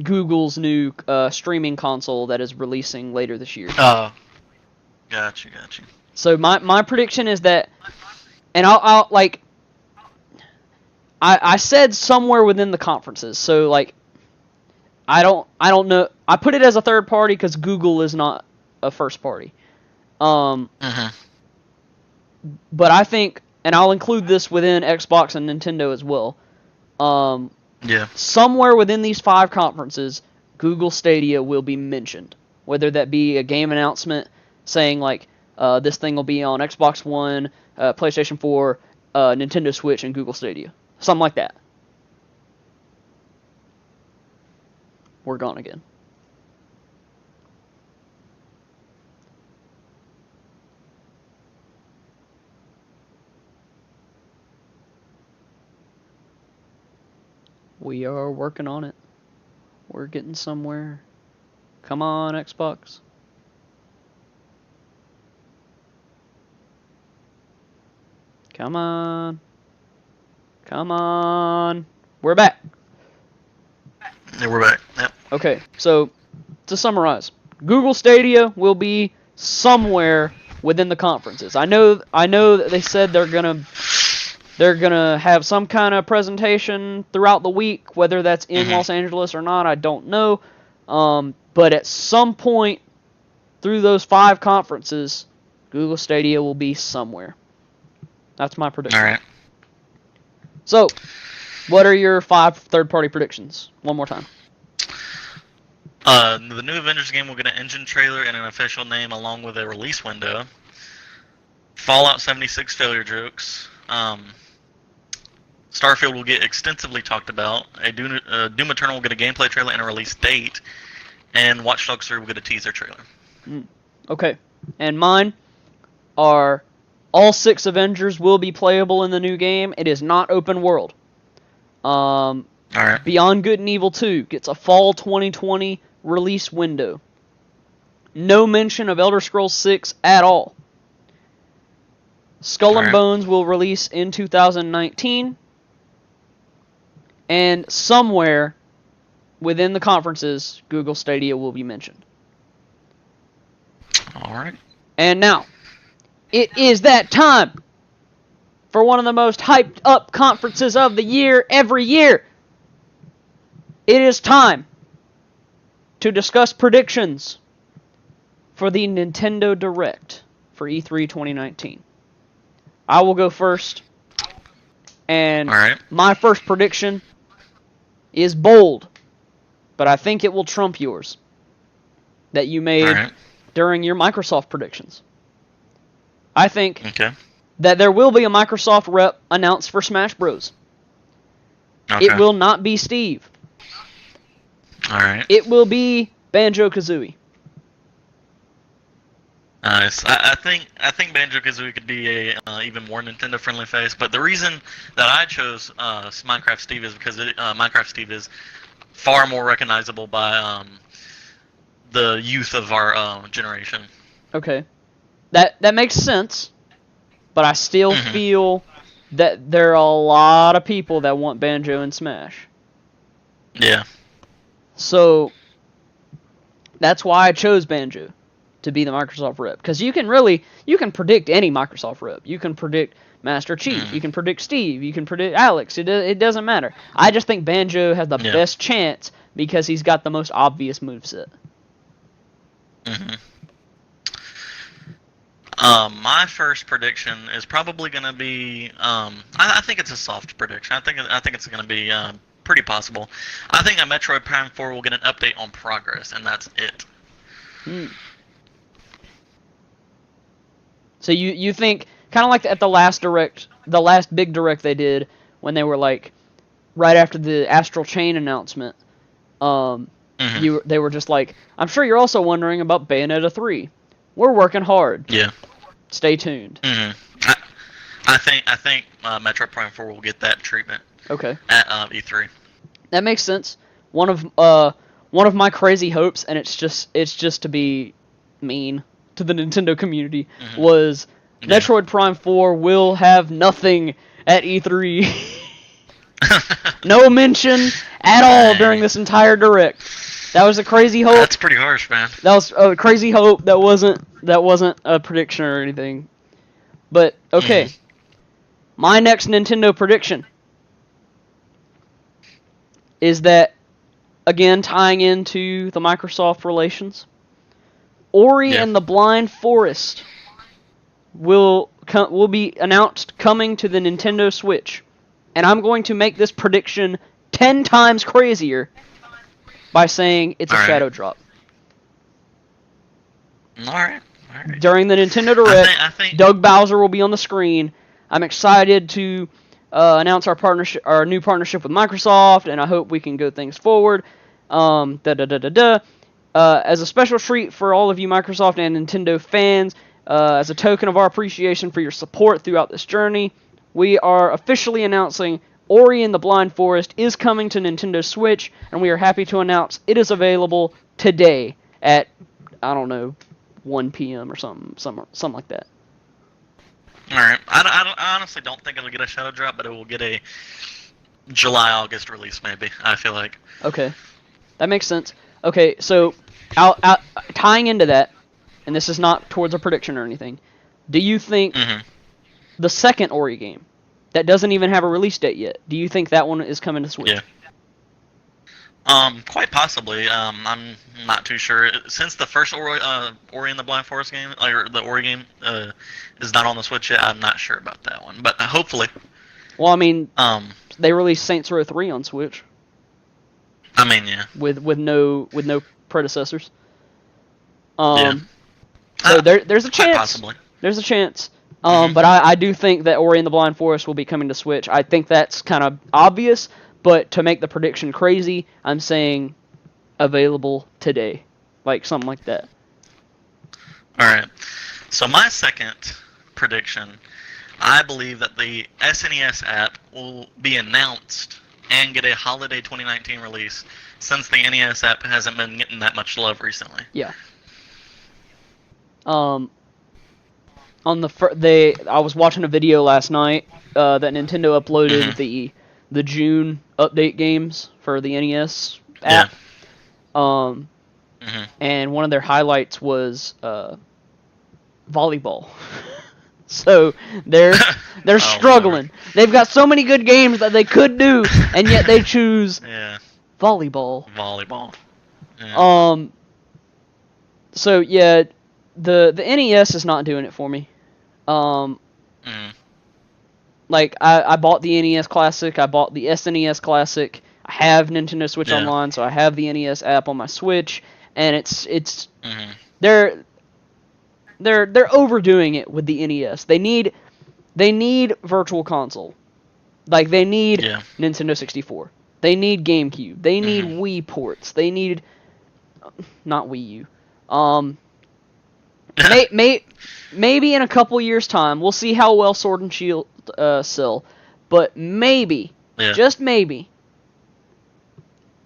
Google's new streaming console that is releasing later this year. Oh, gotcha. So my prediction is that, and I said somewhere within the conferences. So I don't know. I put it as a third party because Google is not a first party. But I think, and I'll include this within Xbox and Nintendo as well. Somewhere within these 5 conferences, Google Stadia will be mentioned. Whether that be a game announcement saying this thing will be on Xbox One, PlayStation 4, Nintendo Switch, and Google Stadia. Something like that. We're gone again. We are working on it. We're getting somewhere. Come on, Xbox. Come on. Come on. We're back. Yeah, we're back. Yep. Okay, so to summarize, Google Stadia will be somewhere within the conferences. I know that they said they're gonna They're going to have some kind of presentation throughout the week, whether that's in Los Angeles or not, I don't know. But at some point through those 5 conferences, Google Stadia will be somewhere. That's my prediction. All right. So, what are your 5 third-party predictions? One more time. The new Avengers game will get an engine trailer and an official name along with a release window. Fallout 76 failure jokes. Starfield will get extensively talked about. Doom Eternal will get a gameplay trailer and a release date. And Watch Dogs 3 will get a teaser trailer. Okay. And mine are all 6 Avengers will be playable in the new game. It is not open world. All right. Beyond Good and Evil 2 gets a fall 2020 release window. No mention of Elder Scrolls 6 at all. Skull and Bones will release in 2019. And somewhere within the conferences, Google Stadia will be mentioned. All right. And now, it is that time for one of the most hyped up conferences of the year every year. It is time to discuss predictions for the Nintendo Direct for E3 2019. I will go first. And my first prediction is bold, but I think it will trump yours that you made during your Microsoft predictions. I think that there will be a Microsoft rep announced for Smash Bros. It will not be Steve. It will be Banjo-Kazooie. Nice. I think Banjo-Kazooie could be a even more Nintendo-friendly face, but the reason that I chose Minecraft Steve is because Minecraft Steve is far more recognizable by the youth of our generation. Okay, that makes sense, but I still feel that there are a lot of people that want Banjo and Smash. Yeah. So that's why I chose Banjo to be the Microsoft rep, because you can predict any Microsoft rep. You can predict Master Chief, you can predict Steve, you can predict Alex. It doesn't matter. I just think Banjo has the best chance because he's got the most obvious moveset. My first prediction is probably going to be. I think it's a soft prediction. I think it's going to be pretty possible. I think that Metroid Prime 4 will get an update on progress, and that's it. So you think, kind of like at the last big direct they did, when they were like, right after the Astral Chain announcement, they were just like, I'm sure you're also wondering about Bayonetta 3. We're working hard. Yeah. Stay tuned. I think Metroid Prime 4 will get that treatment. Okay. At E3. That makes sense. One of my crazy hopes, and it's just to be mean to the Nintendo community, was Metroid Prime 4 will have nothing at E3. No mention at all during this entire direct. That was a crazy hope. That's pretty harsh, man. That was a crazy hope. That wasn't a prediction or anything. But okay. My next Nintendo prediction is that, again, tying into the Microsoft relations, Ori and the Blind Forest will be announced coming to the Nintendo Switch. And I'm going to make this prediction 10 times crazier by saying it's a shadow drop. Alright. During the Nintendo Direct, I think Doug Bowser will be on the screen. I'm excited to announce our new partnership with Microsoft, and I hope we can go things forward. As a special treat for all of you Microsoft and Nintendo fans, as a token of our appreciation for your support throughout this journey, we are officially announcing Ori and the Blind Forest is coming to Nintendo Switch, and we are happy to announce it is available today at, I don't know, 1 p.m. or something like that. Alright. I honestly don't think it'll get a shadow drop, but it will get a July-August release, maybe, I feel like. Okay. That makes sense. Okay, so tying into that, and this is not towards a prediction or anything, do you think the second Ori game that doesn't even have a release date yet. Do you think that one is coming to Switch? Yeah. Quite possibly. I'm not too sure. Since the first Ori and the Blind Forest game, or the Ori game, is not on the Switch yet, I'm not sure about that one. But hopefully. Well, I mean, they released Saints Row 3 on Switch. I mean, yeah. With no predecessors. Yeah. So there's a chance. Possibly. There's a chance. But I do think that Ori and the Blind Forest will be coming to Switch. I think that's kind of obvious, but to make the prediction crazy, I'm saying available today. Like something like that. Alright. So my second prediction, I believe that the SNES app will be announced and get a holiday 2019 release, since the NES app hasn't been getting that much love recently. Yeah. On the I was watching a video last night that Nintendo uploaded the June update games for the NES app. Yeah. And one of their highlights was volleyball. So they're struggling. Lord. They've got so many good games that they could do, and yet they choose volleyball. Volleyball. Yeah. So yeah, the NES is not doing it for me. Like I bought the NES Classic, I bought the SNES Classic. I have Nintendo Switch Online, so I have the NES app on my Switch, and it's they're overdoing it with the NES. They need Virtual Console. Like they need Nintendo 64. They need GameCube. They need Wii ports. They need not Wii U. Maybe in a couple years' time, we'll see how well Sword and Shield sell, but maybe, just maybe,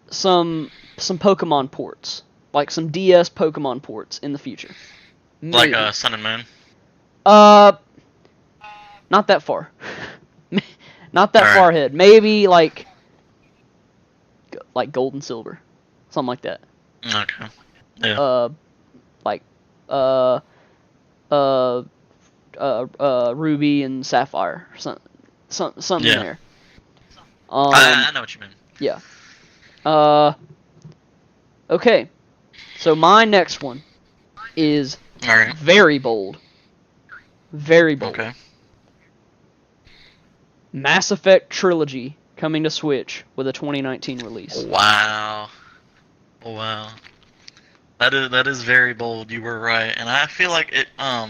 some Pokemon ports, like some DS Pokemon ports in the future. Maybe. Like Sun and Moon. Not that far. Not that far ahead. Maybe like Gold and Silver, something like that. Okay. Yeah. Ruby and Sapphire, something there. I know what you mean. Yeah. Okay. So my next one is very bold. Very bold. Okay. Mass Effect Trilogy coming to Switch with a 2019 release. Wow. Wow. That is very bold. You were right, and I feel like it. I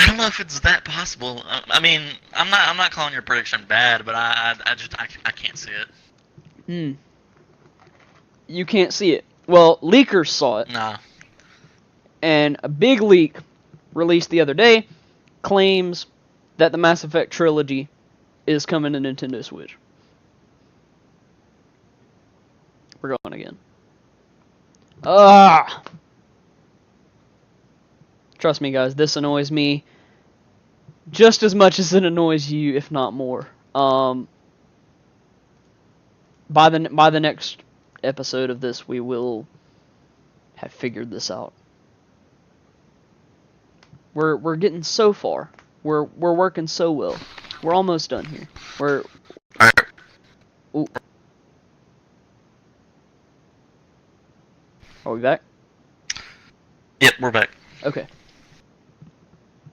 don't know if it's that possible. I mean, I'm not calling your prediction bad, but I can't see it. You can't see it. Well, leakers saw it. Nah. And a big leak released the other day claims that the Mass Effect Trilogy is coming to Nintendo Switch. We're going again. Trust me, guys, this annoys me just as much as it annoys you, if not more. By the next episode of this, we will have figured this out. We're getting so far. We're working so well. We're almost done here. Ooh. Are we back? Yep, we're back. Okay.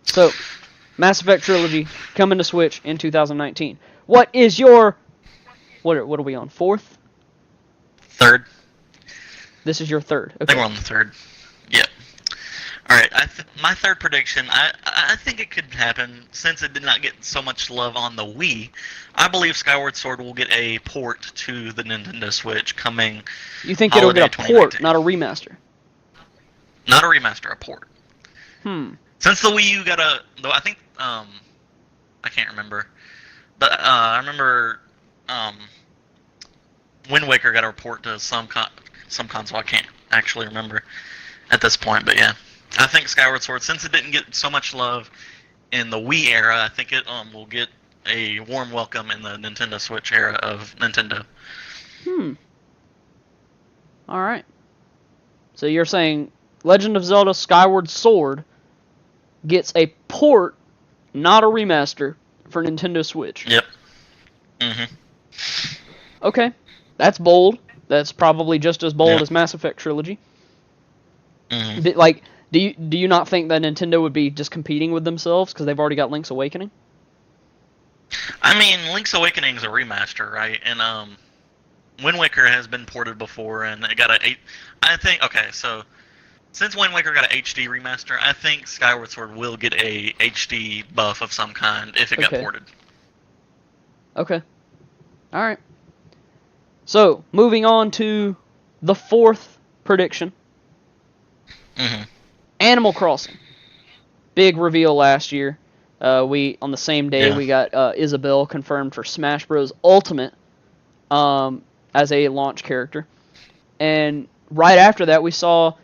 So, Mass Effect Trilogy coming to Switch in 2019. What is your... What are we on? Fourth? Third. This is your third. Okay. I think we're on the third. Yep. Alright, my third prediction, I think it could happen, since it did not get so much love on the Wii. I believe Skyward Sword will get a port to the Nintendo Switch coming. You think it'll get a port, not a remaster? Not a remaster, a port. Since the Wii U got though I think, I can't remember, but I remember Wind Waker got a port to some console. I can't actually remember at this point, but yeah. I think Skyward Sword, since it didn't get so much love in the Wii era, I think it will get a warm welcome in the Nintendo Switch era of Nintendo. Alright. So you're saying Legend of Zelda Skyward Sword gets a port, not a remaster, for Nintendo Switch. Yep. Mhm. Okay, that's bold. That's probably just as bold Yeah. as Mass Effect Trilogy. Mhm. Like, do you not think that Nintendo would be just competing with themselves because they've already got Link's Awakening? I mean, Link's Awakening is a remaster, right? And Wind Waker has been ported before, and it got a. I think okay, so since Wind Waker got a HD remaster, I think Skyward Sword will get a HD buff of some kind if it got Okay. ported. Okay. All right. So, moving on to the fourth prediction. Hmm. Animal Crossing. Big reveal last year. On the same day Yeah. we got Isabelle confirmed for Smash Bros. Ultimate as a launch character. And right after that we saw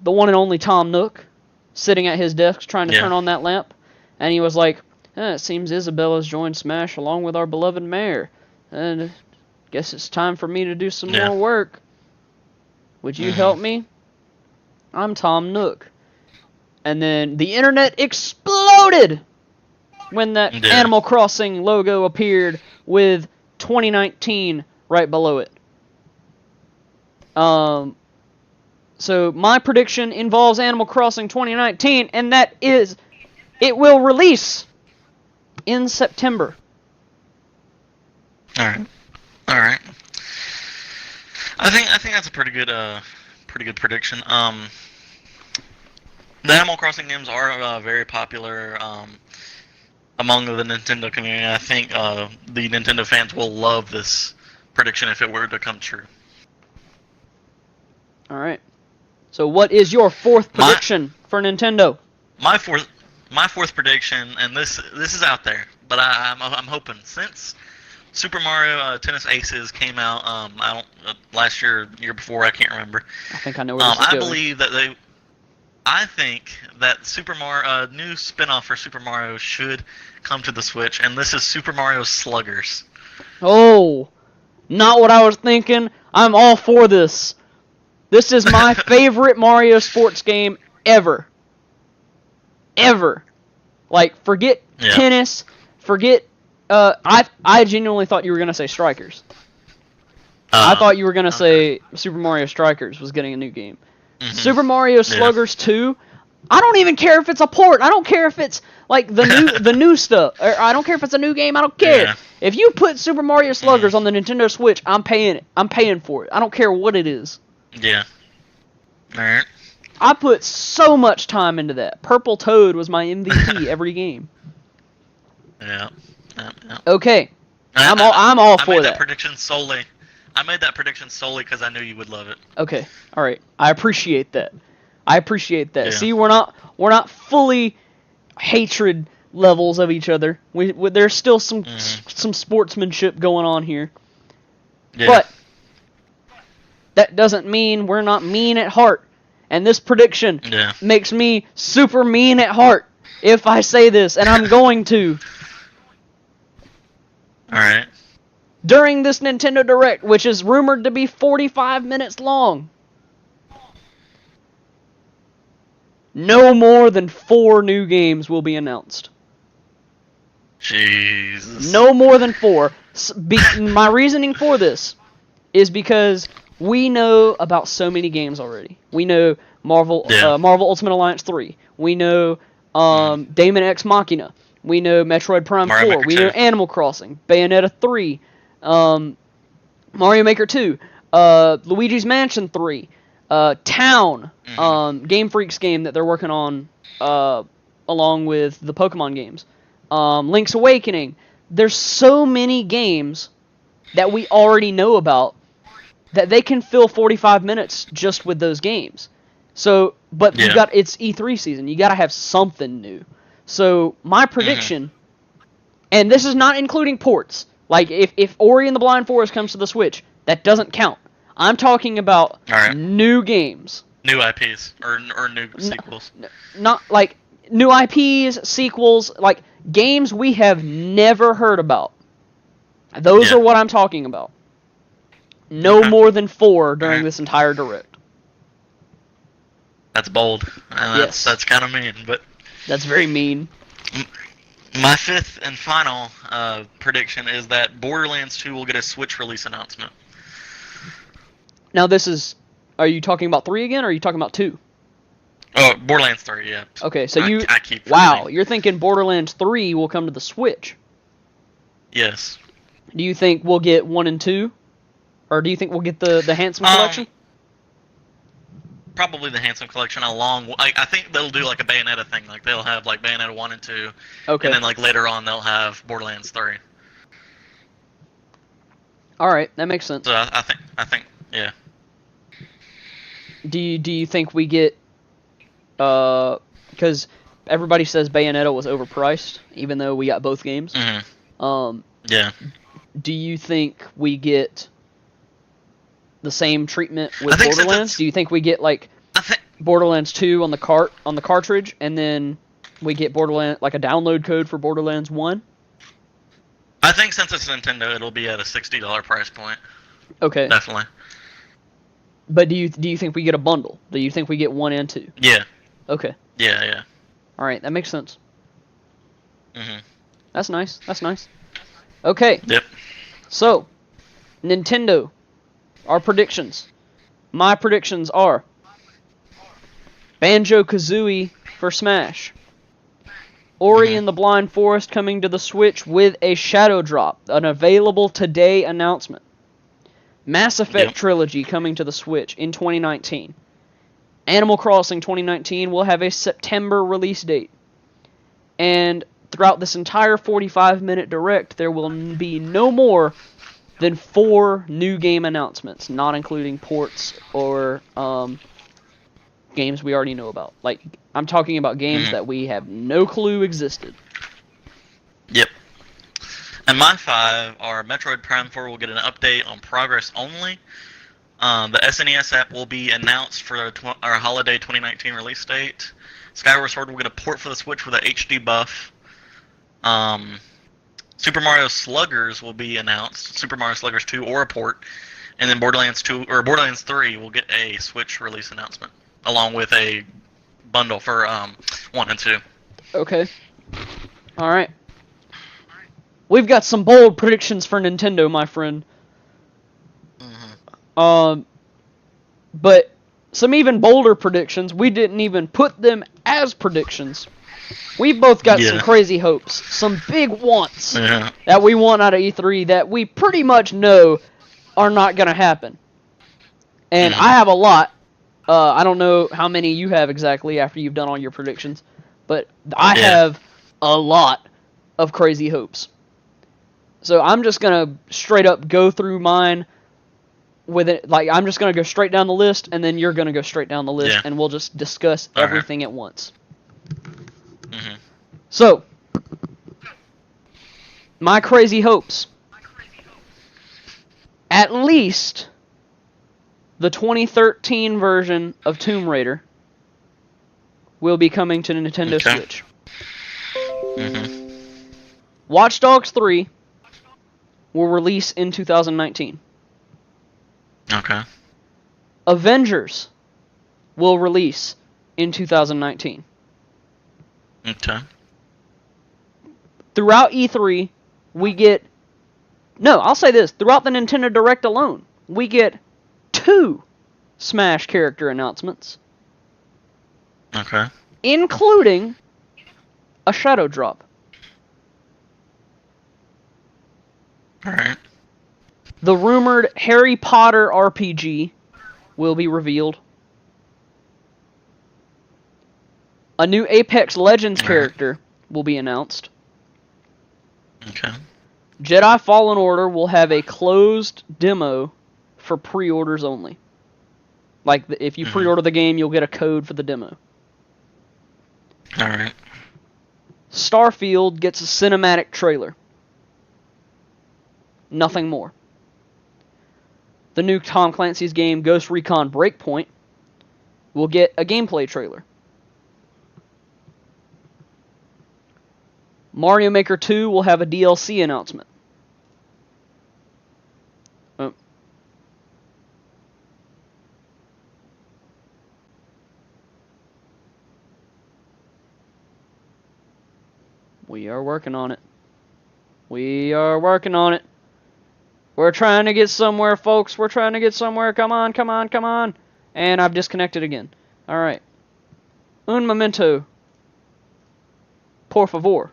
the one and only Tom Nook sitting at his desk trying to Yeah. turn on that lamp. And he was like, it seems Isabelle has joined Smash along with our beloved mayor. And guess it's time for me to do some Yeah. more work. Would you Mhm. help me? I'm Tom Nook. And then the internet exploded when that Yeah. Animal Crossing logo appeared with 2019 right below it. So my prediction involves Animal Crossing 2019, and that is it will release in September. All right. I think that's a pretty good prediction. The Animal Crossing games are very popular among the Nintendo community. I think the Nintendo fans will love this prediction if it were to come true. All right. So what is your fourth prediction for Nintendo? My fourth prediction, and this is out there, but I'm hoping since Super Mario Tennis Aces came out, last year before, I can't remember. I think I know where this is I going. believe that I think that Super Mario, new spin-off for Super Mario should come to the Switch, and this is Super Mario Sluggers. Oh, not what I was thinking. I'm all for this. This is my favorite Mario sports game ever. Ever. Like, forget Yeah. tennis, forget... I genuinely thought you were going to say Strikers. I thought you were going to say Super Mario Strikers was getting a new game. Mhm. Super Mario Sluggers 2, I don't even care if it's a port. I don't care if it's like the new stuff. Or I don't care if it's a new game. I don't care. Yeah. If you put Super Mario Sluggers on the Nintendo Switch, I'm paying it. I'm paying for it. I don't care what it is. Yeah. Alright. I put so much time into that. Purple Toad was my MVP every game. Yeah. Okay, I'm all for I made that. I made that prediction solely because I knew you would love it. Okay, all right. I appreciate that. Yeah. See, we're not fully hatred levels of each other. There's still some sportsmanship going on here. Yeah. But that doesn't mean we're not mean at heart. And this prediction Yeah. makes me super mean at heart if I say this, and I'm going to. Alright. During this Nintendo Direct, which is rumored to be 45 minutes long, no more than 4 new games will be announced. Jesus. No more than 4. My reasoning for this is because we know about so many games already. We know Marvel Ultimate Alliance 3. We know Daemon X Machina. We know Metroid Prime Mario 4. Maker We 2. know Animal Crossing. Bayonetta 3. Mario Maker 2. Luigi's Mansion 3. Town. Game Freak's game that they're working on along with the Pokemon games. Link's Awakening. There's so many games that we already know about that they can fill 45 minutes just with those games. So, but it's E3 season. You got to have something new. So, my prediction, and this is not including ports. Like, if Ori and the Blind Forest comes to the Switch, that doesn't count. I'm talking about new games. New IPs or new sequels. Not like new IPs, sequels, like games we have never heard about. Those are what I'm talking about. No more than 4 during this entire Direct. That's bold. And Yes. that's kind of mean, but That's very mean. My fifth and final prediction is that Borderlands 2 will get a Switch release announcement. Now this is, are you talking about 3 again, or are you talking about 2? Oh, Borderlands 3, yeah. Okay, so I keep wow, forgetting. you're thinking Borderlands 3 will come to the Switch. Yes. Do you think we'll get 1 and 2? Or do you think we'll get the Handsome Collection? Probably the Handsome Collection along. I think they'll do like a Bayonetta thing. Like they'll have like Bayonetta 1 and 2. Okay. And then like later on they'll have Borderlands 3. Alright, that makes sense. So I think yeah. Do you think we get, because everybody says Bayonetta was overpriced, even though we got both games. Mm-hmm. Yeah. Do you think we get the same treatment with Borderlands? Do you think we get like Borderlands 2 on the cartridge, and then we get Borderlands, like a download code for Borderlands 1? I think since it's Nintendo, it'll be at a $60 price point. Okay. Definitely. But do you think we get a bundle? Do you think we get 1 and 2? Yeah. Okay. Yeah. All right, that makes sense. Mhm. That's nice. That's nice. Okay. Yep. So, Nintendo, our predictions. My predictions are Banjo-Kazooie for Smash. Ori and the Blind Forest coming to the Switch with a Shadow Drop, an available today announcement. Mass Effect Trilogy coming to the Switch in 2019. Animal Crossing 2019 will have a September release date. And throughout this entire 45-minute direct, there will be no more than 4 new game announcements, not including ports or games we already know about. Like, I'm talking about games that we have no clue existed. Yep. And my 5 are Metroid Prime 4 will get an update on progress only. The SNES app will be announced for our holiday 2019 release date. Skyward Sword will get a port for the Switch with a HD buff. Super Mario Sluggers will be announced. Super Mario Sluggers 2 or a port. And then Borderlands 2 or Borderlands 3 will get a Switch release announcement along with a bundle for 1 and 2. Okay. All right. We've got some bold predictions for Nintendo, my friend. But some even bolder predictions, we didn't even put them as predictions. We both got some crazy hopes, some big wants that we want out of E3 that we pretty much know are not going to happen. And I have a lot. I don't know how many you have exactly after you've done all your predictions, but I have a lot of crazy hopes. So I'm just going to straight up go through mine with it. Like, I'm just going to go straight down the list, and then you're going to go straight down the list, and we'll just discuss everything at once. So, my crazy hopes. At least the 2013 version of Tomb Raider will be coming to Nintendo Switch. Watch Dogs 3 will release in 2019. Okay. Avengers will release in 2019. Okay. Throughout E3, we get... No, I'll say this. Throughout the Nintendo Direct alone, we get 2 Smash character announcements. Okay. Including a Shadow Drop. Alright. The rumored Harry Potter RPG will be revealed. A new Apex Legends character will be announced. Okay. Jedi Fallen Order will have a closed demo for pre-orders only. Like, if you pre-order the game, you'll get a code for the demo. Alright. Starfield gets a cinematic trailer. Nothing more. The new Tom Clancy's game, Ghost Recon Breakpoint, will get a gameplay trailer. Mario Maker 2 will have a DLC announcement. Oh. We are working on it. We are working on it. We're trying to get somewhere, folks. We're trying to get somewhere. Come on, come on, come on. And I've disconnected again. Alright. Un momento. Por favor.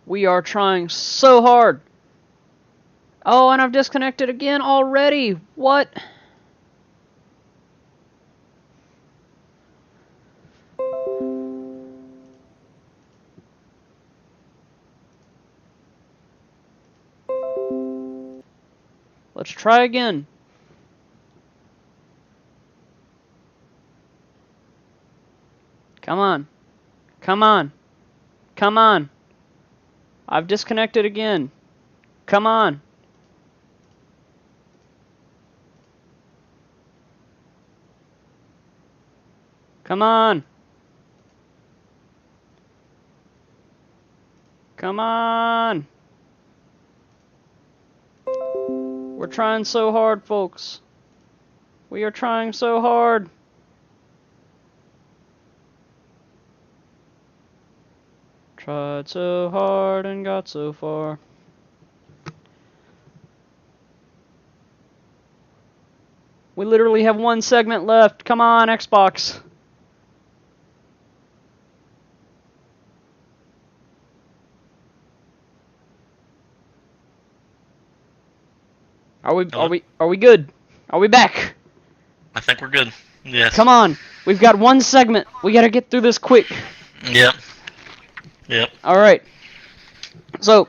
We are trying so hard. Oh, and I've disconnected again already. What? Let's try again. Come on. Come on. Come on. I've disconnected again. Come on. Come on. Come on. We're trying so hard, folks. We are trying so hard. Tried so hard and got so far. We literally have one segment left. Come on, Xbox. Are we good? Are we back? I think we're good. Yes. Come on. We've got one segment. We gotta get through this quick. Yep. Yep. Alright. So,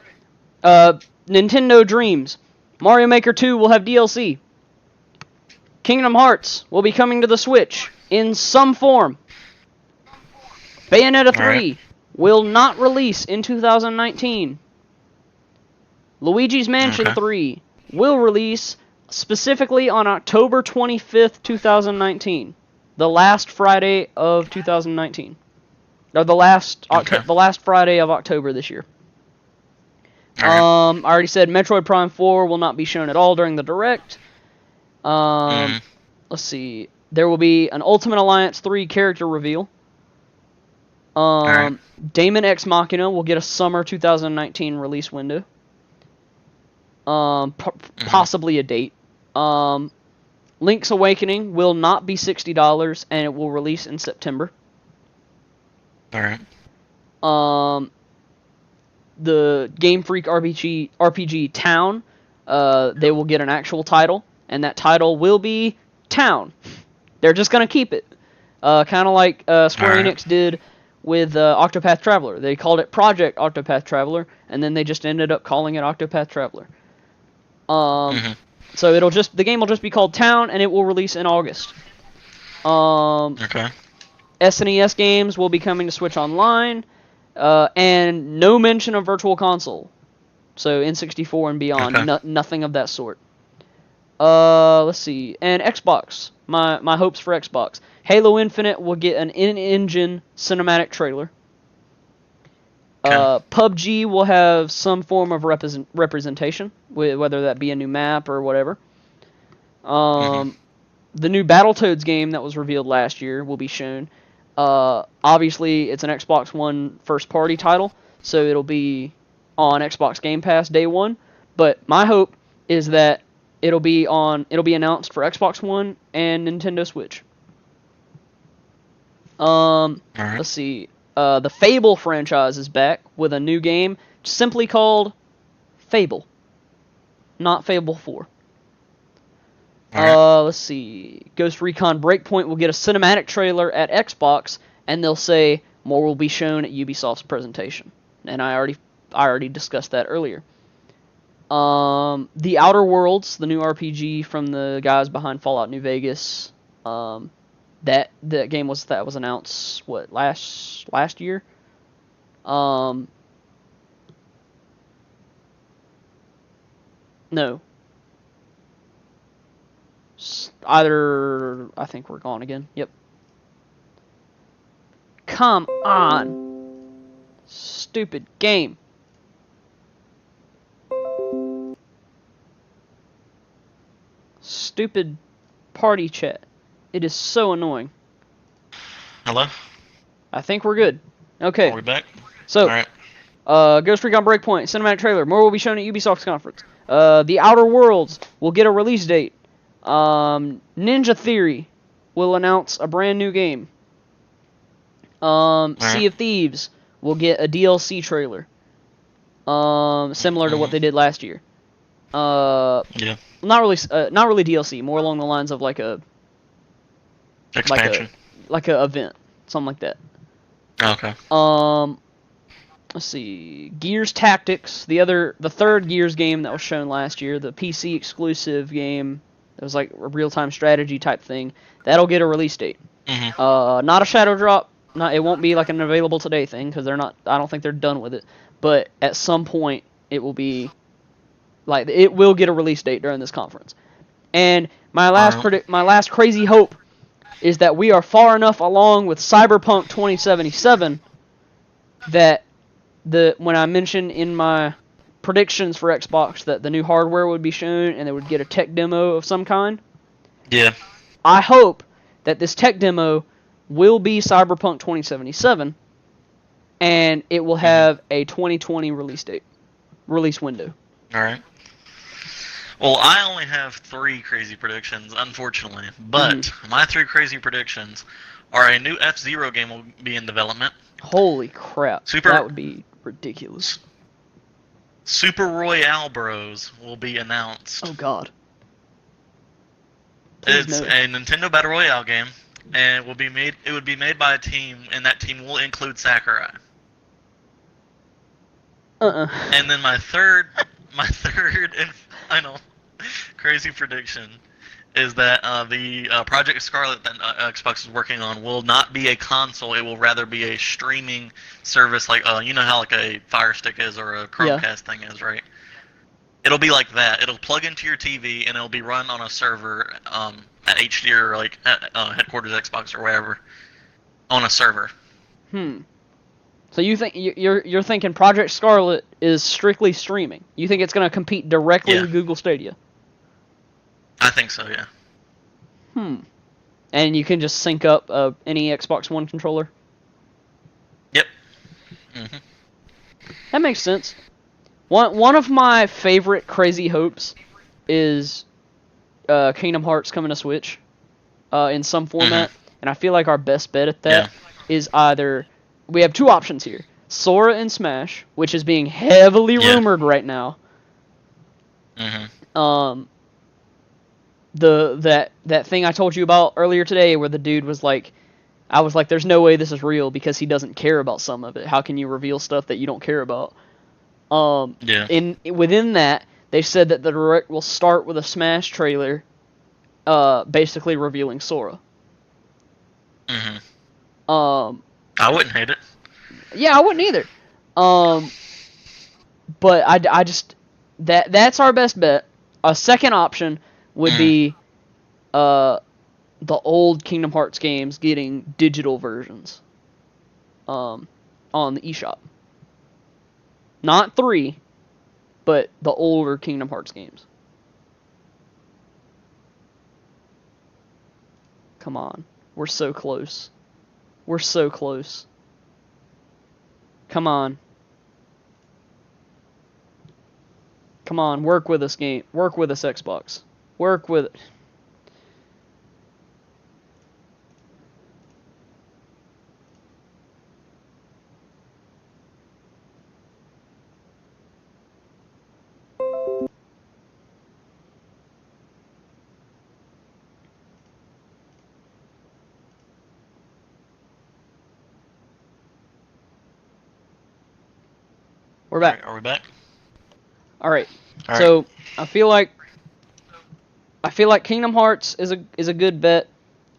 Nintendo Dreams. Mario Maker 2 will have DLC. Kingdom Hearts will be coming to the Switch in some form. Bayonetta 3 will not release in 2019. Luigi's Mansion 3 will release specifically on October 25th, 2019. The last Friday of 2019. Or the last Friday of October this year. I already said Metroid Prime 4 will not be shown at all during the Direct. Let's see. There will be an Ultimate Alliance 3 character reveal. Daemon X Machina will get a summer 2019 release window. Possibly a date. Link's Awakening will not be $60 and it will release in September. The Game Freak RPG Town, they will get an actual title, and that title will be Town. They're just gonna keep it, kind of like Square Enix did with Octopath Traveler. They called it Project Octopath Traveler, and then they just ended up calling it Octopath Traveler. So the game will just be called Town, and it will release in August. SNES games will be coming to Switch Online, and no mention of Virtual Console. So N64 and beyond, nothing of that sort. Let's see, and Xbox. My hopes for Xbox. Halo Infinite will get an in-engine cinematic trailer. PUBG will have some form of representation, whether that be a new map or whatever. The new Battletoads game that was revealed last year will be shown. Obviously, it's an Xbox One first-party title, so it'll be on Xbox Game Pass day one. But my hope is that it'll be announced for Xbox One and Nintendo Switch. Let's see. The Fable franchise is back with a new game simply called Fable, not Fable 4. Let's see. Ghost Recon Breakpoint will get a cinematic trailer at Xbox, and they'll say more will be shown at Ubisoft's presentation. And I already discussed that earlier. The Outer Worlds, the new RPG from the guys behind Fallout New Vegas. That game was announced last year. No. I think we're gone again. Yep. come on. Stupid game. Stupid party chat. It is so annoying. Hello? I think we're good. Okay. Are we back? So, Alright. Ghost Recon Breakpoint, cinematic trailer. More will be shown at Ubisoft's conference. The Outer Worlds will get a release date. Ninja Theory will announce a brand new game. Sea of Thieves will get a DLC trailer. Similar to what they did last year. Yeah. Not really DLC. More along the lines of like a Expansion. like a event, something like that. Okay. Let's see. Gears Tactics, the third Gears game that was shown last year, the PC exclusive game. It was like a real-time strategy type thing. That'll get a release date. Mm-hmm. Not a shadow drop. It won't be like an available today thing because they're not. I don't think they're done with it. But at some point, it will be. Like it will get a release date during this conference. And my last crazy hope is that we are far enough along with Cyberpunk 2077 that when I mentioned in my predictions for Xbox that the new hardware would be shown and they would get a tech demo of some kind. Yeah. I hope that this tech demo will be Cyberpunk 2077 and it will have a 2020 release window. Alright. Well, I only have 3 crazy predictions, unfortunately. But my 3 crazy predictions are a new F-Zero game will be in development. Holy crap. That would be ridiculous. Super Royale Bros will be announced. Oh god. It's a Nintendo Battle Royale game, and it would be made by a team, and that team will include Sakurai. And then my third and final crazy prediction is that the Project Scarlet that Xbox is working on will not be a console. It will rather be a streaming service, like you know how like a Fire Stick is or a Chromecast thing is, right? It'll be like that. It'll plug into your TV and it'll be run on a server at HD or like at headquarters Xbox or wherever on a server. So you think you're thinking Project Scarlet is strictly streaming? You think it's going to compete directly with Google Stadia? I think so, yeah. And you can just sync up any Xbox One controller? Yep. That makes sense. One of my favorite crazy hopes is Kingdom Hearts coming to Switch in some format. And I feel like our best bet at that is either... We have 2 options here. Sora and Smash, which is being heavily rumored right now. That thing I told you about earlier today where the dude was like, I was like, there's no way this is real because he doesn't care about some of it. How can you reveal stuff that you don't care about? Within that, they said that the Direct will start with a Smash trailer, basically revealing Sora. I wouldn't hate it. Yeah, I wouldn't either. But I just that's our best bet. A second option would be the old Kingdom Hearts games getting digital versions on the eShop. Not 3, but the older Kingdom Hearts games. Come on. We're so close. We're so close. Come on. Come on, work with us, game. Work with us, Xbox. Work with it. We're back. Are we back? All right. So I feel like Kingdom Hearts is a good bet.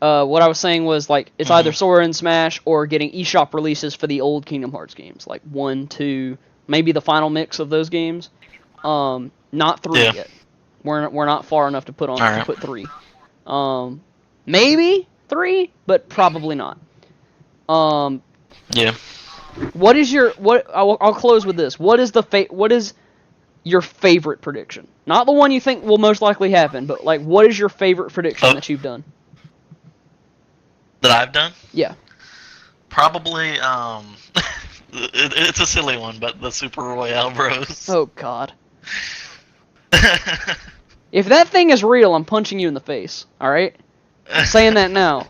What I was saying was like it's either Sora and Smash or getting eShop releases for the old Kingdom Hearts games, like 1, 2, maybe the final mix of those games. Not 3 yet. We're not far enough to put 3. Maybe 3, but probably not. Yeah. What is your what? I'll close with this. What is your favorite prediction? Not the one you think will most likely happen, but like, what is your favorite prediction that you've done? That I've done? Yeah. Probably, it's a silly one, but the Super Royale Bros. Oh God. If that thing is real, I'm punching you in the face. All right. I'm saying that now.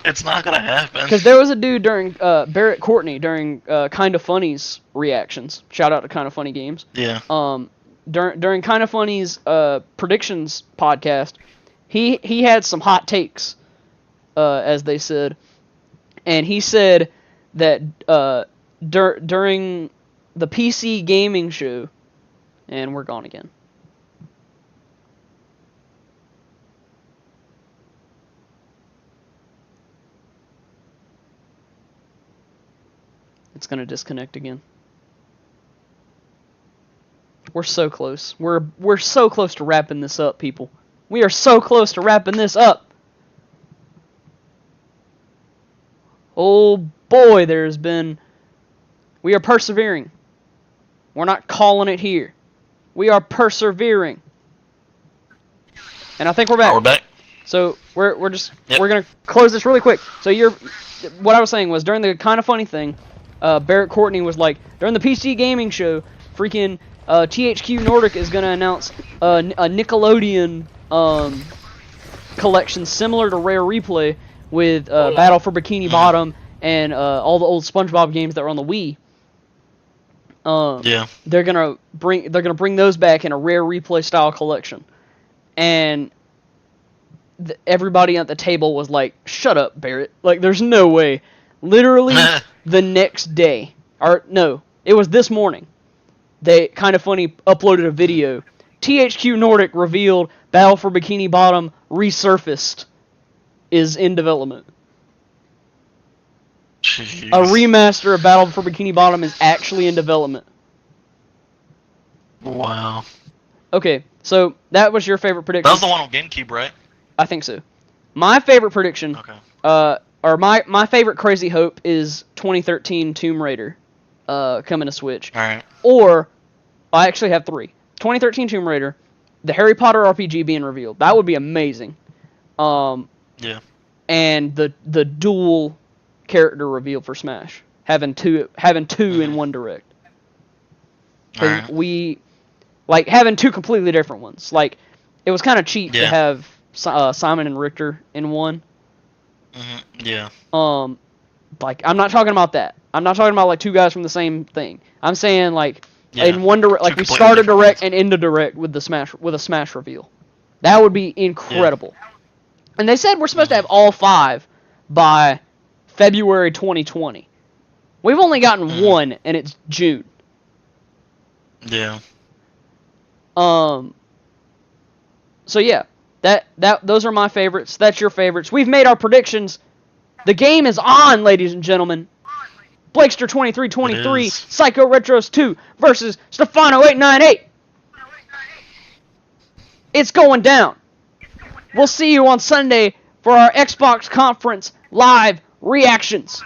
It's not gonna happen. Because there was a dude during Barrett Courtney during Kinda Funny's reactions. Shout out to Kinda Funny Games. Yeah. During Kinda Funny's predictions podcast, he had some hot takes, as they said, and he said that during the PC gaming show, and we're gone again. It's gonna disconnect again. We're so close. We're so close to wrapping this up, people. We are so close to wrapping this up. Oh boy, we are persevering. We're not calling it here. We are persevering. And I think we're back. We're back. So we're gonna close this really quick. So what I was saying was, during the Kinda Funny thing, Barrett Courtney was like, during the PC gaming show, freaking THQ Nordic is gonna announce a Nickelodeon collection similar to Rare Replay with Battle for Bikini Bottom and all the old SpongeBob games that were on the Wii. Yeah. They're gonna bring those back in a Rare Replay style collection, and everybody at the table was like, "Shut up, Barrett! Like, there's no way." Literally the next day, or no, it was this morning. They Kinda Funny uploaded a video. THQ Nordic revealed Battle for Bikini Bottom Resurfaced is in development. Jeez. A remaster of Battle for Bikini Bottom is actually in development. Wow. Okay, so that was your favorite prediction. That was the one on GameCube, right? I think so. My favorite prediction, Okay. or my favorite crazy hope is 2013 Tomb Raider coming to Switch. Alright. Or, I actually have three. 2013 Tomb Raider, the Harry Potter RPG being revealed. That would be amazing. Yeah. And the dual character reveal for Smash. Having two in one direct. Alright. We, like, having two completely different ones. Like, it was kind of cheap to have Simon and Richter in one. Yeah. Like, I'm not talking about that. I'm not talking about like two guys from the same thing. I'm saying like in one direct, like we started direct and ended direct with a Smash reveal. That would be incredible. Yeah. And they said we're supposed to have all 5 by February 2020. We've only gotten one, and it's June. Yeah. So yeah, those are my favorites. That's your favorites. We've made our predictions. The game is on, ladies and gentlemen. Blakester 2323, Psycho Retros 2 versus Stefano 898. It's going down. We'll see you on Sunday for our Xbox Conference live reactions.